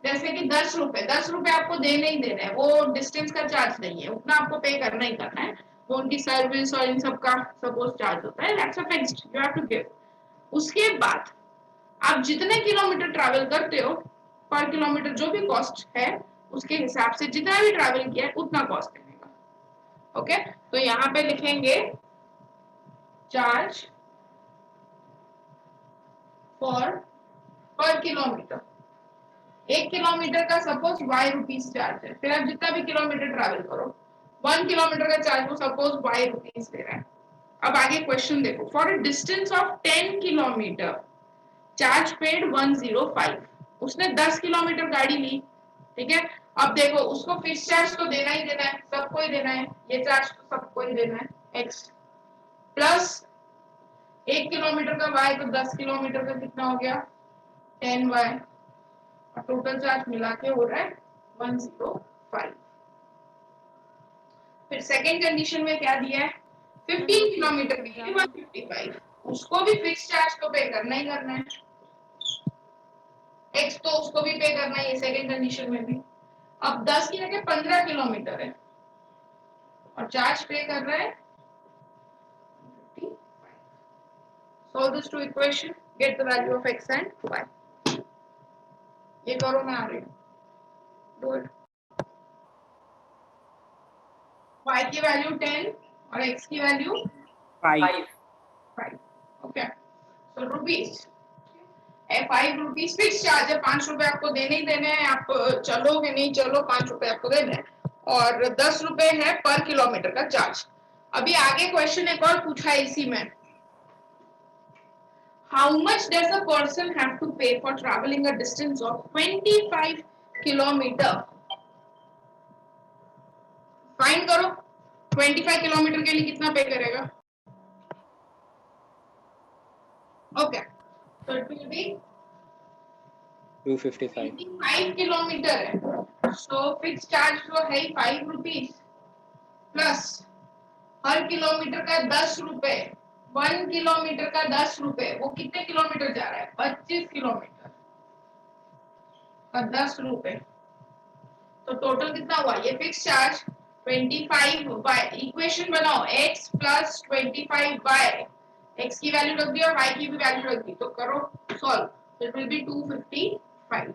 जैसे कि 10 रुपए आपको देने ही देना है, वो डिस्टेंस का चार्ज नहीं है, उतना आपको पे करना ही करना है, वो उनकी सर्विस और इन सब का सपोज चार्ज होता है, that's a fixed, you have to give. उसके बाद आप जितने किलोमीटर ट्रैवल करते हो पर किलोमीटर जो भी कॉस्ट है उसके हिसाब से जितना भी ट्रैवल किया है उतना कॉस्ट लगेगा। ओके, तो यहाँ पे लिखेंगे चार्ज फॉर पर किलोमीटर। 1 किलोमीटर का सपोज y रुपीस चार्ज है, फिर आप जितना भी किलोमीटर ट्रैवल करो 1 किलोमीटर का चार्ज वो सपोज y रुपीस दे रहा है। अब आगे क्वेश्चन देखो, for a distance of 10 kilometre charge paid 105। उसने 10 किलोमीटर गाड़ी ली, ठीक है। अब देखो उसको फिक्स चार्ज तो देना ही देना है, सबको ही देना है, ये चार्ज तो सबको ही देना है x प्लस 1 किलोमीटर का y, तो 10 किलोमीटर का कितना हो गया 10y, और टोटल चार्ज मिला के हो रहा है 105। फिर सेकेंड कंडीशन में क्या दिया है 15 किलोमीटर के लिए 155, उसको भी फिक्स चार्ज तो पे करना ही करना है, x तो उसको भी पे करना है, ये सेकेंड कंडीशन में भी। अब 10 की जगह 15 किलोमीटर है और चार्ज पे कर रहा है 55। Solve this two equation, get the value of x and y। ये करो, मैं आ रही हूँ, do it। y की वैल्यू 10 और x की वैल्यू 5। ओके, सो रुपीस 5 रुपीस फिक्स चार्ज है, 5 रुपए आपको देने ही देने हैं, आप चलोगे नहीं चलो 5 रुपए आपको देने हैं, और 10 रुपए है पर किलोमीटर का चार्ज। अभी आगे क्वेश्चन एक और पूछा है इसी में, how much does a person have to pay for travelling a distance of 25 kilometre. Find करो 25 किलोमीटर के लिए कितना पे करेगा। Okay, so it will be 255 5 kilometre है, सो फिक्स चार्ज तो है 5 रुपीस प्लस हर किलोमीटर का 10 रुपए, 1 किलोमीटर का 10 रुपए, वो कितने किलोमीटर जा रहा है 25 किलोमीटर का 10 रुपए, तो टोटल कितना हुआ ये फिक्स चार्ज 25 बाय, इक्वेशन बनाओ x प्लस 25 बाय, x की वैल्यू रख दी और y की भी वैल्यू रख दी, तो करो solve, it will be 255।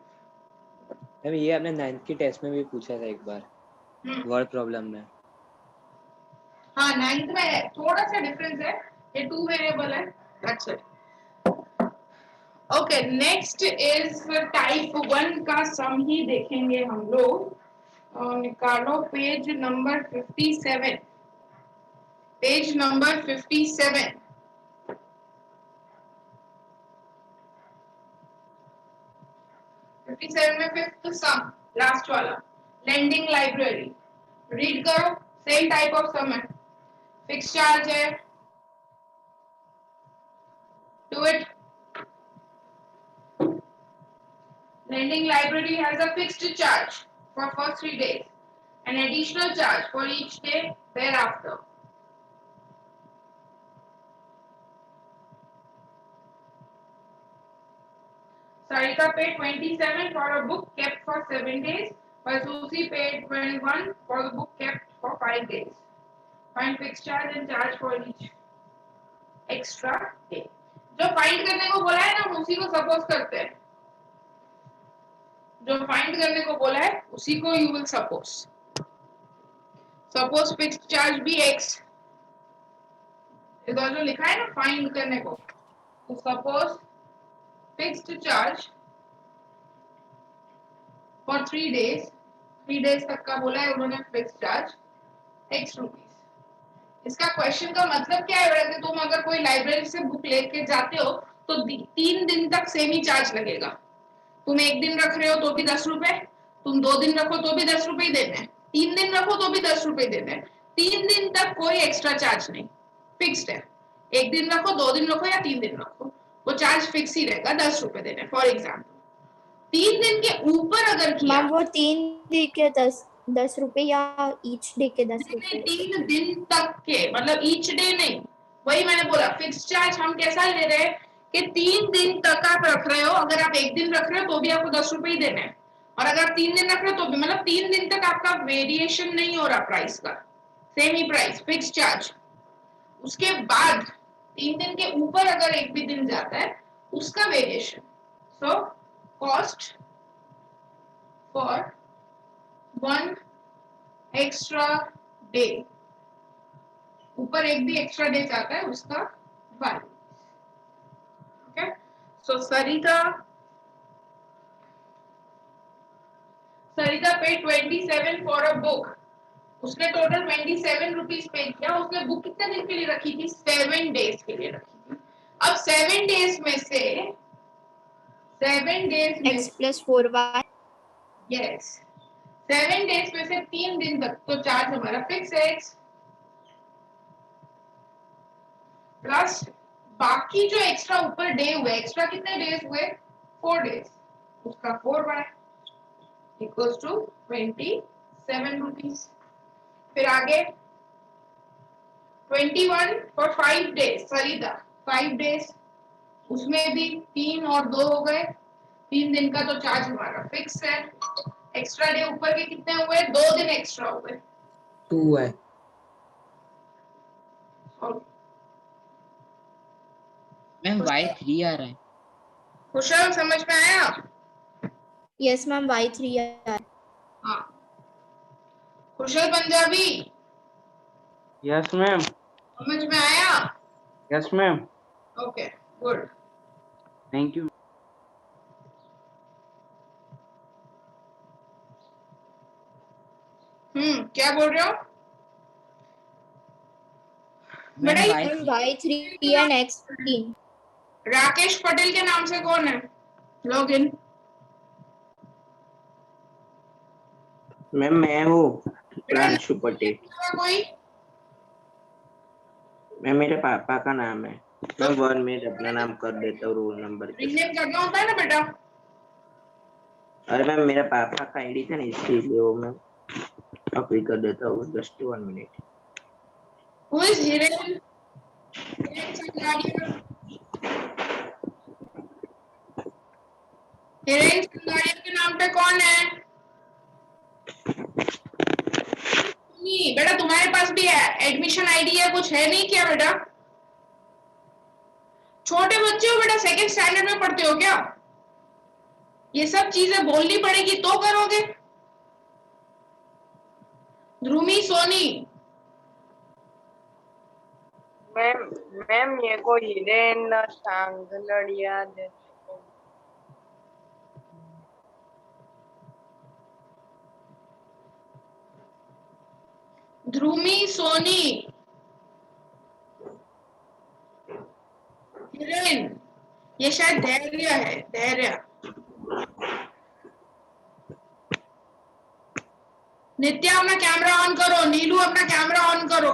Ma'am ये आपने 9th की टेस्ट में भी पूछा था एक बार वर्ड प्रॉब्लम में। हाँ 9th में है, थोड़ा सा डिफरेंस है, ये 2 वेरिएबल है, that's it. Okay, next is type 1 का सम ही देखेंगे हम लोग। निकालो पेज नंबर 57, पेज नंबर 57। 57 में फिफ्थ सम, लास्ट वाला, लेंडिंग लाइब्रेरी। रीड करो, सेम टाइप ऑफ सम है, फिक्स चार्ज है, do it. Lending library has a fixed charge for first 3 days, an additional charge for each day thereafter. Sarika paid 27 for a book kept for 7 days, while Susie paid 21 for the book kept for 5 days. Find fixed charge and charge for each extra day. जो फाइंड करने को बोला है ना उसी को सपोज करते हैं, जो फाइंड करने को बोला है उसी को you will suppose. Suppose fixed charge भी x, इधर जो लिखा है ना फाइंड करने को, तो suppose fixed charge for 3 days, 3 days तक का बोला है उन्होंने फिक्स्ड चार्ज x रुपीस। इसका क्वेश्चन का मतलब क्या है, वैसे तुम अगर कोई लाइब्रेरी से बुक लेके जाते हो तो 3 दिन तक सेम ही चार्ज लगेगा। तुम 1 दिन रख रहे हो तो भी 10 रुपए, तुम 2 दिन रखो तो भी 10 रुपए ही देने हैं, 3 दिन रखो तो भी 10 रुपए देने हैं, 3 दिन तक कोई एक्स्ट्रा चार्ज नहीं, फिक्स्ड है। 1 दिन रखो, 2 दिन रखो या 3 दिन रखो, वो चार्ज फिक्स ही रहेगा, 10 रुपए देने। फॉर एग्जाम्पल 3 दिन के ऊपर अगर किया, वो 3 दिन के 10 रुपए या ईच डे के 10 रुपए, 3 दिन तक के, मतलब ईच डे नहीं, वही मैंने बोला फिक्स चार्ज हम कैसा ले रहे हैं कि 3 दिन तक आप रख रहे हो, अगर आप 1 दिन रख रहे हो तो भी आपको 10 रुपए ही देने हैं, और अगर आप 3 दिन रख रहे हो तो भी, मतलब 3 दिन तक आपका वेरिएशन नहीं हो रहा प्राइस का, सेम ही प्राइस फिक्स चार्ज। उसके बाद 3 दिन के ऊपर अगर एक भी दिन जाता है उसका variation, So cost for 1 extra day, ऊपर एक भी एक्स्ट्रा डे आता है उसका value. Okay, so Sarita paid 27 for a book. उसने टोटल 27 रुपीज पे किया. उसने बुक कितने दिन के लिए रखी थी? 7 डेज के लिए रखी थी. अब 7 डेज में से 7 डेज में x plus 4y. Yes 7 days में से 3 दिन तक तो चार्ज हमारा फिक्स है x प्लस बाकी जो एक्स्ट्रा ऊपर डे हुए. एक्स्ट्रा कितने डेज हुए? 4 डेज. उसका 4y इक्वल्स टू 27 रुपीज. फिर आगे 21 फॉर 5 डेज. सरिता 5 डेज, उसमें भी 3 और 2 हो गए. 3 दिन का तो चार्ज हमारा फिक्स है. एक्स्ट्रा डे ऊपर के कितने हुए? 2 दिन एक्स्ट्रा हुए. 2 है. मैम y3 आ रहा है. कुशल समझ में आया? यस मैम y3 है. हाँ. कुशल पंजाबी यस मैम. समझ में आया? Yes ma'am. Okay good. Thank you. क्या बोल रहे हो? Ma'am y3 and x15. Rakesh Patel के नाम से कौन है? लॉगिन. मैम मैं हूँ प्रांशु पटेल. कोई? मैम मेरे पापा का नाम है. मैं 1 मिनट अपना नाम कर देता हूँ रोल नंबर के रिनेम करना होता है ना बेटा. अरे मैम मेरा पापा का आईडी था ना इसलिए वो मैं कॉपी कर देता हूँ. Just 1 minute. Who is Hiren? Hiren Sangadia के नाम पे कौन है? नहीं बेटा तुम्हारे पास भी है. एडमिशन आईडी है कुछ है नहीं क्या बेटा? छोटे बच्चे हो बेटा, सेकंड स्टैंडर्ड में पढ़ते हो क्या? ये सब चीजें बोलनी पड़ेगी तो करोगे. ध्रुमी सोनी. मैम ये को हिरेन सांगलड़िया दे. ध्रुमी सोनी हिरेन. ये शायद धैर्य है. धैर्य. नित्या अपना कैमरा ऑन करो. नीलू अपना कैमरा ऑन करो.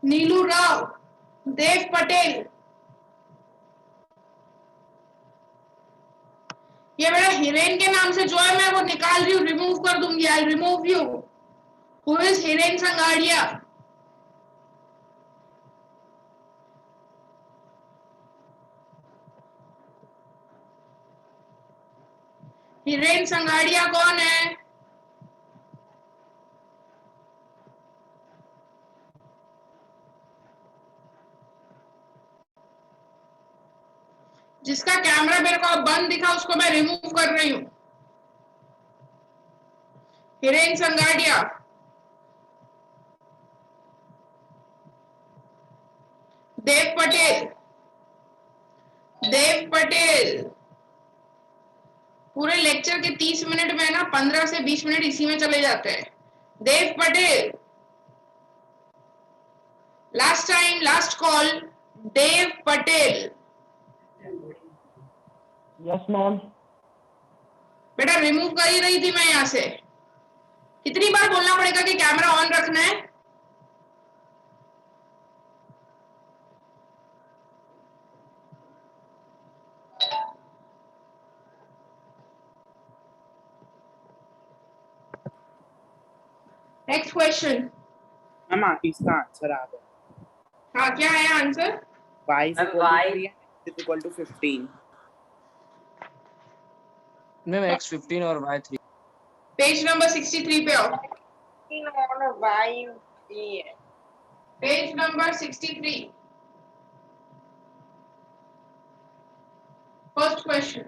नीलू राव. देव पटेल. ये मेरा हिरेन के नाम से जो है मैं वो निकाल रही हूँ. रिमूव कर दूंगी. I remove you. Who is Hiren Sangadia? Hiren Sangadia कौन है? जिसका कैमरा मेरे को बंद दिखा उसको मैं रिमूव कर रही हूँ. हिरेन संगाड़िया. देव पटेल. देव पटेल. पूरे लेक्चर के 30 मिनट में ना 15 से 20 मिनट इसी में चले जाते हैं. Dev Patel. Last time last call. Dev Patel. Yes ma'am. बेटा रिमूव कर ही रही थी मैं यहाँ से. कितनी बार बोलना पड़ेगा कि कैमरा ऑन रखना है? Next question. मैम इसका आंसर आ गया. हाँ क्या है answer? y is equal to 15. Ma'am x15 और y3. पेज नंबर 63 पे आओ. और y3 है. Page number 63. First question.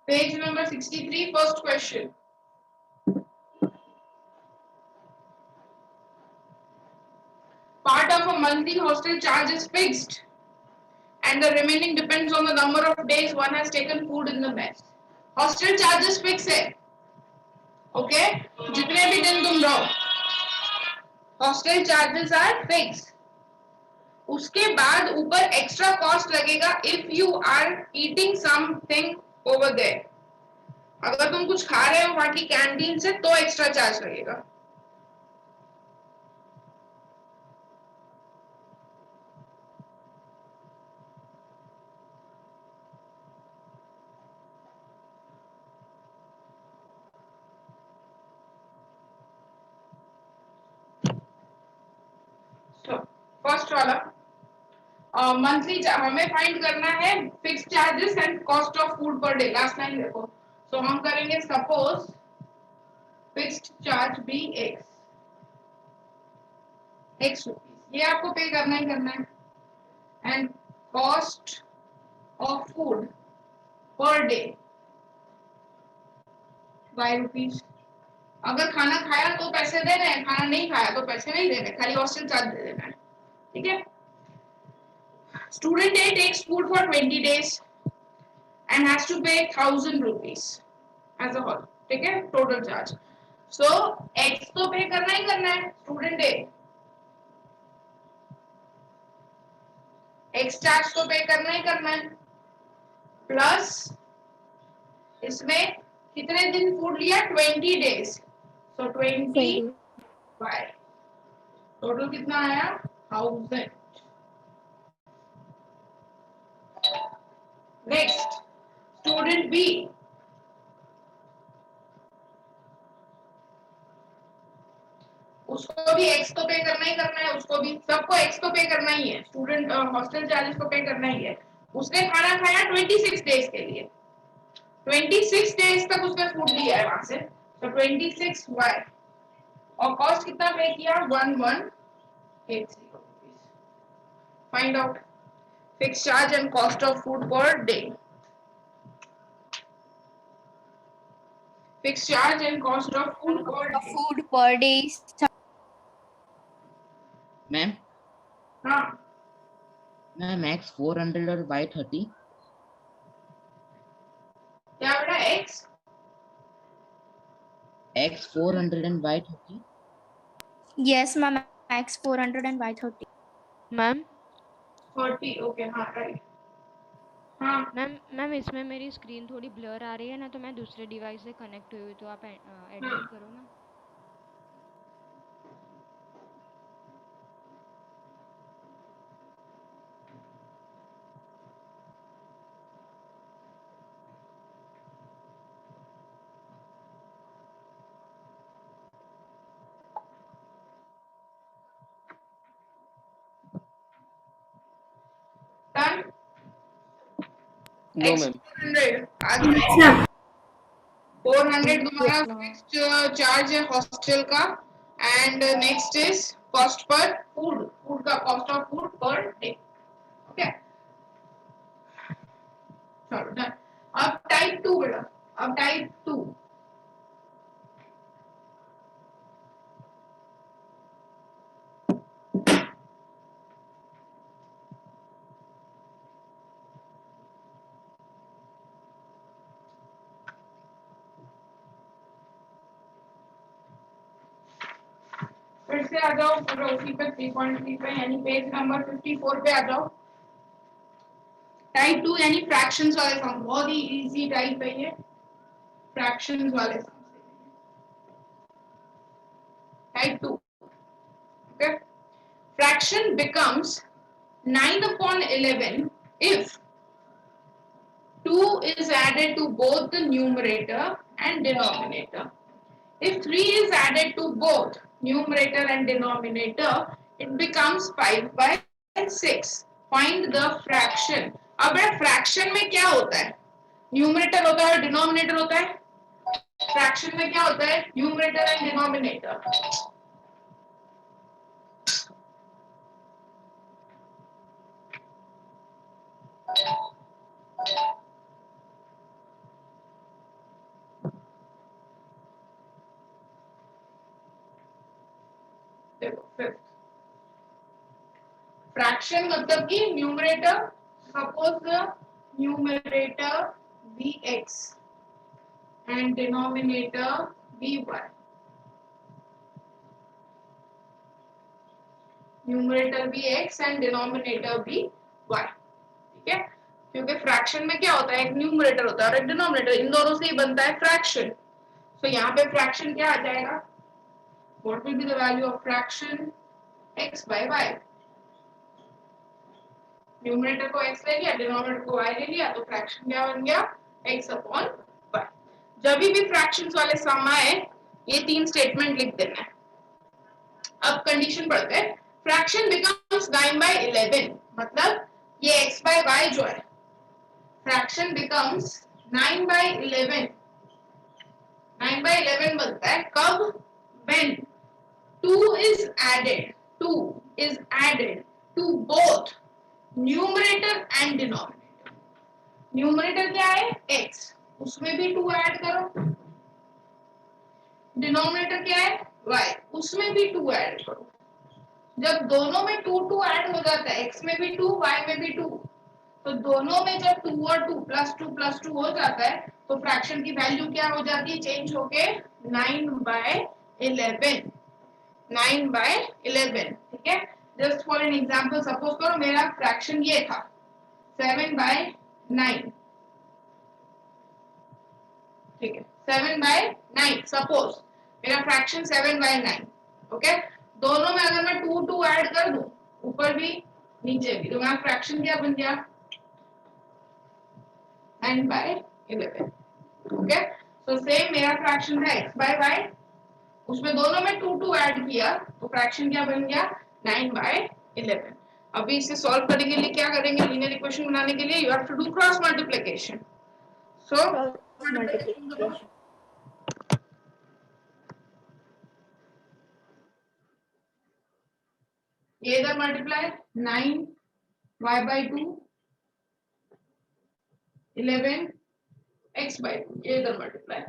Page number 63, first question. Part of a monthly hostel charge is fixed and the remaining depends on the number of days one has taken food in the mess. Hostel charges fix है, okay? जितने भी दिन तुम रहो, hostel charges are fixed. उसके बाद ऊपर एक्स्ट्रा कॉस्ट लगेगा if you are eating something over there. अगर तुम कुछ खा रहे हो वहां की कैंटीन से तो एक्स्ट्रा चार्ज लगेगा. फर्स्ट वाला मंथली हमें फाइंड करना है fix charges and cost of food per day. Last line देखो. सो हम करेंगे suppose fixed charge be x rupees. ये आपको पे करना ही करना है. And cost of food per day ₹5. अगर खाना खाया तो पैसे दे रहे हैं, खाना नहीं खाया तो पैसे नहीं दे रहे, खाली हॉस्टल चार्ज दे देना है. ठीक है. Student A takes food for 20 days and has to pay 1,000 rupees as a whole. ठीक है, total charge. So X तो पे करना ही करना है student A. X charge तो पे करना ही करना है. Plus इसमें कितने दिन फूड लिया? 20 days. So 20 by total कितना आया? 1,000. Next, student B. उसको भी X तो पे करना ही करना है, उसको भी सबको X तो पे करना ही है. स्टूडेंट हॉस्टल चार्जेस को पे करना ही है. उसने खाना खाया 26 डेज के लिए. 26 डेज तक उसने फूड लिया है वहां से. तो 26y और कॉस्ट कितना पे किया? 1180 rupees. Find out fixed charge and cost of food per day. Fixed charge and cost of food per day. Food per day. Ma'am हाँ. मैम x 400 और y 30. क्या बेटा? x 400 and y 30. Yes, ma'am. X 400 and Y 30. Ma'am 30. Okay. हाँ राइट. हाँ मैम इसमें मेरी स्क्रीन थोड़ी ब्लर आ रही है ना, तो मैं दूसरे डिवाइस से कनेक्ट हुई हूँ, तो आप एडमिट करो ना. डन. No ma'am. 400 तुम्हारा फिक्स्ड चार्ज है हॉस्टल का. And next is cost per food. Food का cost of food per day. Okay. चलो डन. अब टाइप 2 बेटा. अब टाइप 2. फिर से आ जाओ पूरा उसी पे 3.3 पे यानी पेज नंबर 54 पे आ जाओ. टाइप 2 यानी फ्रैक्शंस वाले सम. बहुत ही इजी टाइप है ये. फ्रैक्शंस वाले sum. Type 2. Okay. Fraction becomes 9/11 if 2 is added to both the numerator and denominator. If 3 is added to both numerator and denominator, it becomes 5/6. Find the fraction. अब fraction में क्या होता है? Numerator होता है, denominator होता है. Fraction में क्या होता है? Numerator and denominator. देखो फिफ्थ फ्रैक्शन मतलब कि numerator, suppose numerator bx and denominator by, numerator bx and denominator by, ठीक है, क्योंकि फ्रैक्शन में क्या होता है, एक न्यूमरेटर होता है और एक डिनोमिनेटर, इन दोनों से ही बनता है फ्रैक्शन। तो यहाँ पे फ्रैक्शन क्या आ जाएगा, what will be the value of fraction, x by y, numerator को x ले लिया, डिनोमिनेटर को y ले लिया, तो फ्रैक्शन क्या बन गया, x upon y। जब भी फ्रैक्शंस वाले सम आए ये तीन स्टेटमेंट लिख देना है। अब कंडीशन पढ़ते हैं, फ्रैक्शन बिकम्स 9/11, मतलब ये x by y जो है, फ्रैक्शन बिकम्स 9/11, 9/11 बनता है कब, when 2 is added to both numerator and denominator. Numerator क्या है x, उसमें भी 2 ऐड करो, डिनोमिनेटर क्या है y, उसमें भी 2 ऐड करो। जब दोनों में 2 ऐड हो जाता है, x में भी 2 y में भी 2, तो दोनों में जब 2 और 2 + 2 हो जाता है तो फ्रैक्शन की वैल्यू क्या हो जाती है, चेंज होके 9/11, 9/11, ठीक है। Just for an example suppose करो मेरा फ्रैक्शन ये था 7/9, ठीक है, 7/9 सपोज मेरा फ्रैक्शन 7/9, ओके। दोनों में अगर मैं 2 ऐड कर दूं, ऊपर भी नीचे भी, तो मेरा फ्रैक्शन क्या बन गया, 9/11, ओके। तो सेम मेरा फ्रैक्शन है x by y, उसमें दोनों में 2 ऐड किया तो फ्रैक्शन क्या बन गया, 9/11। अभी इसे सॉल्व करने के लिए क्या करेंगे, लीनियर इक्वेशन बनाने के लिए you have to do cross multiplication. So ये इधर मल्टीप्लाई 9y/2 11 x/2, ये इधर multiply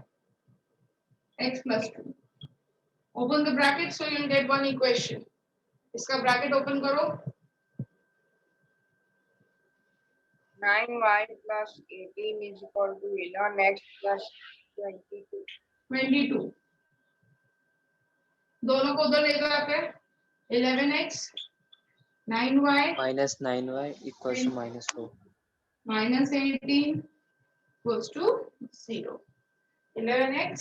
x + 2, open the bracket so you'll get one equation। इसका ब्रैकेट ओपन करो, 9y + 18 = 11x + 22। दोनों को उधर ले जाके 11x 9y -9y = -4 -18 = 0, 11x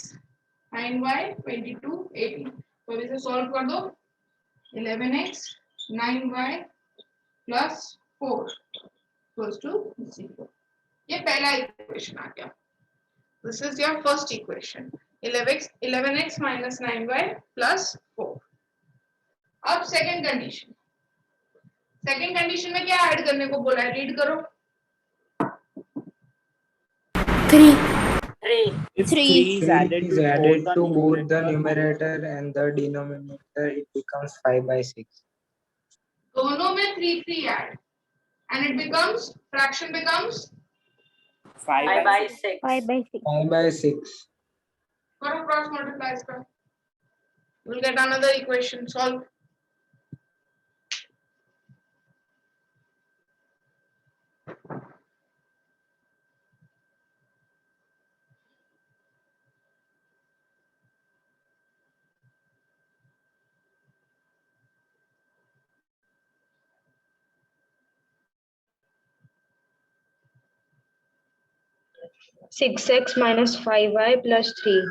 9y 22 18। तो इसे सॉल्व कर दो, 11x 9y + 4 = 0। ये पहला इक्वेशन आ गया, this is your first equation, 11x - 9y + 4। अब सेकंड कंडीशन, सेकंड कंडीशन में क्या ऐड करने को बोला है, रीड करो। 3 If 3 3 is added to both the numerator and the denominator, it becomes 5/6. दोनों में 3 add and it becomes, fraction becomes 5/6. 5/6 5/6. करो क्रॉस मल्टीप्लाई इसका, you will get another equation, solve। (6x - 5y + 3).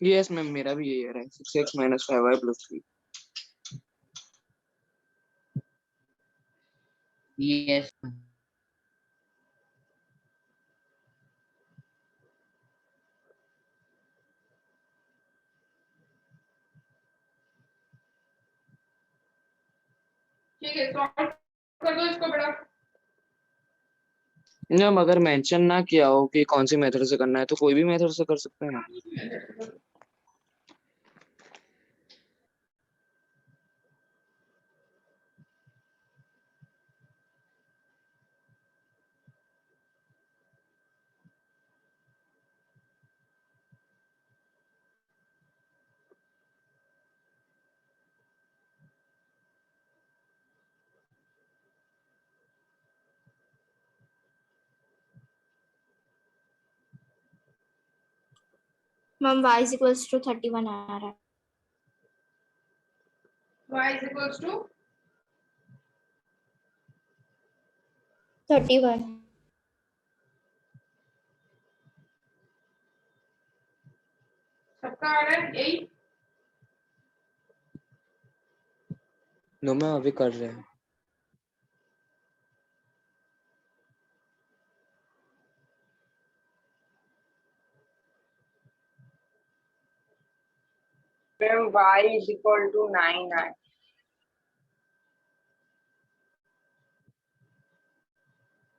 Yes ma'am, मेरा भी यही आ रहा है, 6x - 5y + 3। Yes. ठीक है, सॉल्व कर दो इसको बेटा। मैम अगर मेंशन ना किया हो कि कौन सी मेथड से करना है तो कोई भी मेथड से कर सकते हैं ना। Ma'am y is equals to 31 आ रहा है. y is equals to 31. सबका आ रहा है 8. नो मैम अभी कर रहे हैं. Ma'am y is equal to 9 है.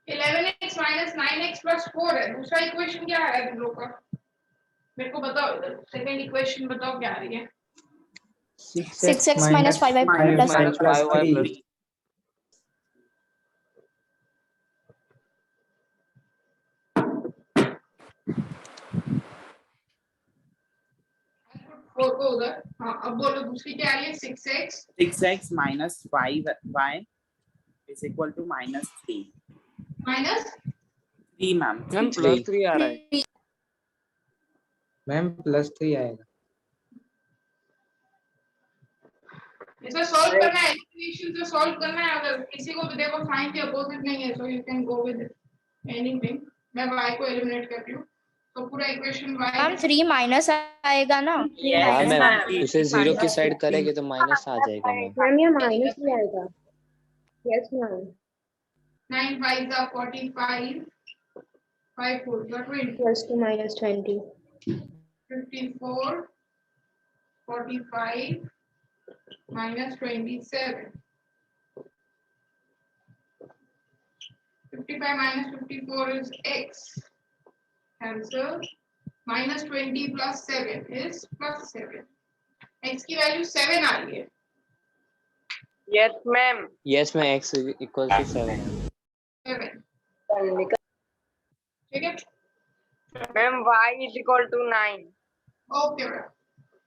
11x minus 9x plus 4 है. दूसरा इक्वेशन क्या है तुम लोग का? मेरे को बताओ. सेकंड इक्वेशन बताओ क्या आ रही है? 6x minus 5y plus 5y+3. Four को उधर. हाँ अब बोलो दूसरी क्या आ रही है? 6x 6x minus 5y is equal to -3. minus 3 ma'am. Ma'am +3 आ रहा है. मैम +3 आएगा. इसे सॉल्व करना है. इक्वेशन से सॉल्व करना है. अगर किसी को भी देखो साइन के अपोजिट नहीं है so you can go with anything. मैं y को एलिमिनेट कर रही हूँ तो पूरा इक्वेशन y. मैम 3 माइनस आएगा ना. हाँ मैम उसे 0 की साइड करेंगे तो माइनस आ जाएगा मैम. मैम ये माइनस ही आएगा. Yes ma'am. 9 5 are 45. 5 4 are 20. Plus to minus 20. 54 45 minus 27. 55 minus 54 is x. Answer minus 20 plus 7 is plus 7. x की वैल्यू 7 आ रही है. Yes ma'am. Yes ma'am x equals to 7. 7. ठीक है. Ma'am y is equal to 9. Okay बेटा.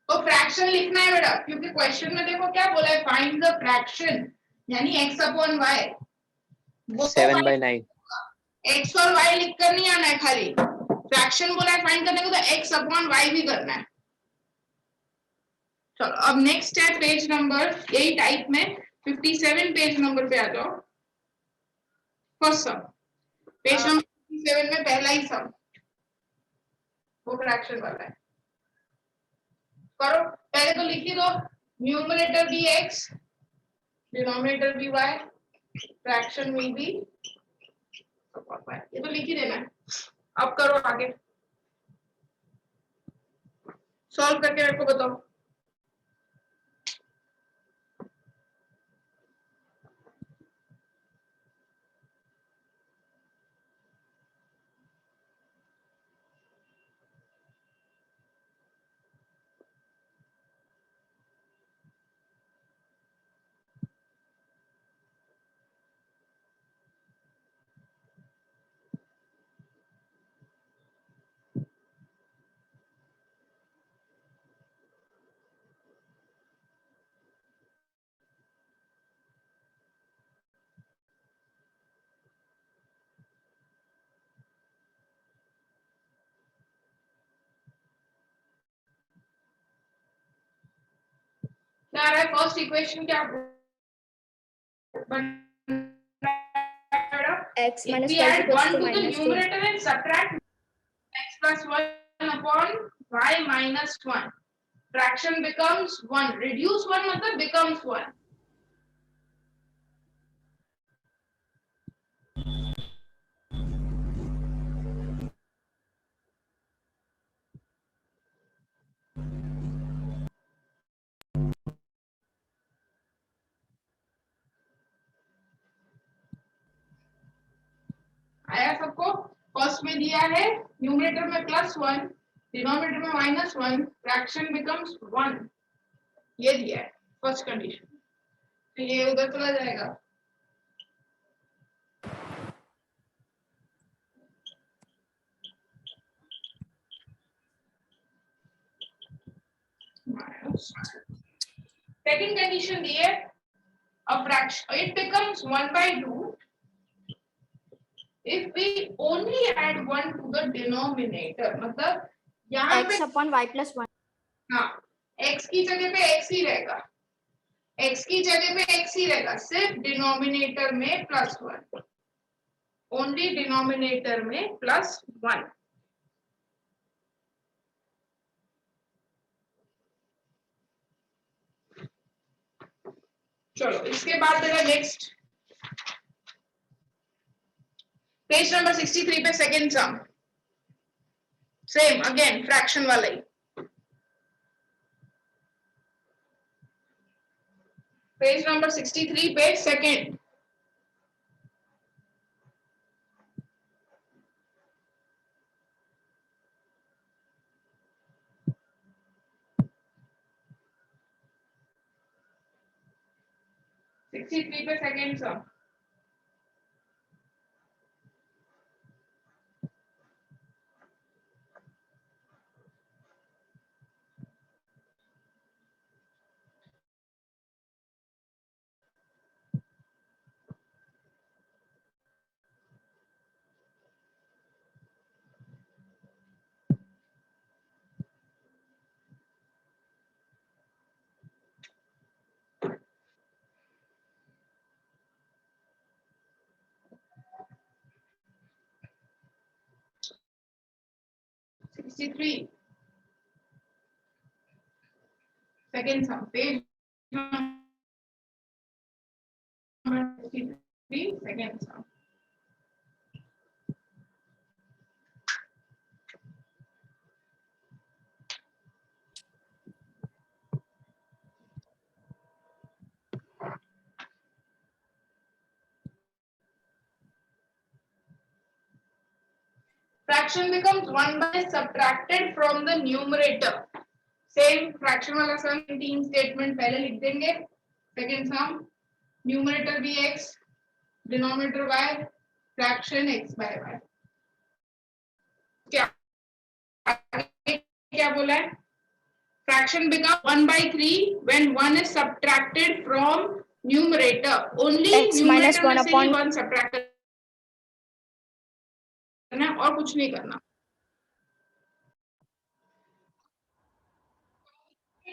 तो फ्रैक्शन लिखना है बेटा क्योंकि क्वेश्चन में देखो क्या बोला है? फाइंड द फ्रैक्शन यानी x upon y. 7/9. x और y लिख कर नहीं आना है. खाली फ्रैक्शन बोला है फाइंड करने को तो x अपॉन y भी करना है. चलो अब नेक्स्ट है पेज नंबर 8 टाइप में 57 पेज नंबर पे आ जाओ. फर्स्ट सम पेज नंबर 57 में पहला ही सम वो फ्रैक्शन वाला है. करो पहले तो लिख ही दो. न्यूमरेटर भी x डिनोमिनेटर भी y फ्रैक्शन में भी ये तो लिख ही देना है. अब करो आगे सॉल्व करके मेरे को बताओ. क्या आ रहा है? फर्स्ट इक्वेशन क्या x if minus we 5 add equals 1 to to the minus 2. numerator and subtract x plus 1 upon y minus 1 fraction becomes 1. reduce 1 मतलब becomes 1. आया सबको? फर्स्ट में दिया है न्यूमरेटर में +1 डिनोमिनेटर में -1 फ्रैक्शन बिकम्स 1. ये दिया है फर्स्ट कंडीशन. तो ये उधर चला जाएगा. सेकंड कंडीशन दी है a fraction it becomes 1/2 if we only add 1 to the denominator. मतलब यहाँ x upon y plus 1. हाँ, x की जगह पे x ही रहेगा, x की जगह पे x ही रहेगा, सिर्फ डिनोमिनेटर में +1, ओनली डिनोमिनेटर में +1। चलो इसके बाद मेरा नेक्स्ट पेज नंबर 63 पे second sum, same again fraction वाला ही। पेज नंबर 63 पे सेकेंड, पे second sum. Second sum, page number 63 second sum. Fraction becomes 1 by subtracted from the numerator. Same fraction वाला सम, 3 स्टेटमेंट पहले लिख देंगे। सेकेंड सम, न्यूमरेटर भी x, denominator y, fraction x by y। क्या बोला है? Fraction becomes 1 by 3 when 1 is subtracted from numerator. Only x minus numerator 1 में से ही upon 1 subtract करना और कुछ नहीं करना।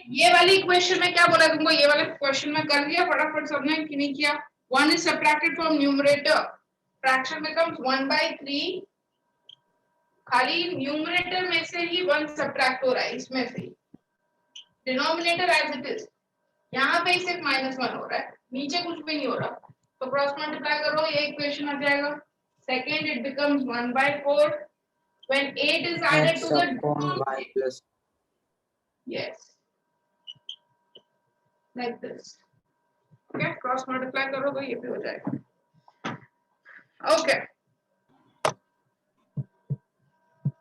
ये वाली इक्वेशन में क्या बोला तुमको, ये वाले क्वेश्चन में कर दिया फटाफट सबने कि नहीं किया? 1 is subtracted from numerator, fraction becomes 1 by 3, खाली न्यूमरेटर में से ही 1 सब्ट्रैक्ट हो रहा है, इसमें से डिनोमिनेटर एज इट इज, यहाँ पे सिर्फ -1 हो रहा है, नीचे कुछ भी नहीं हो रहा, तो क्रॉस मल्टीप्लाई करो, ये इक्वेशन आ जाएगा। Second it becomes 1 by 4 when 8 is added to the y plus yes like this, okay, cross multiply करो तो ये भी हो जाएगा। ओके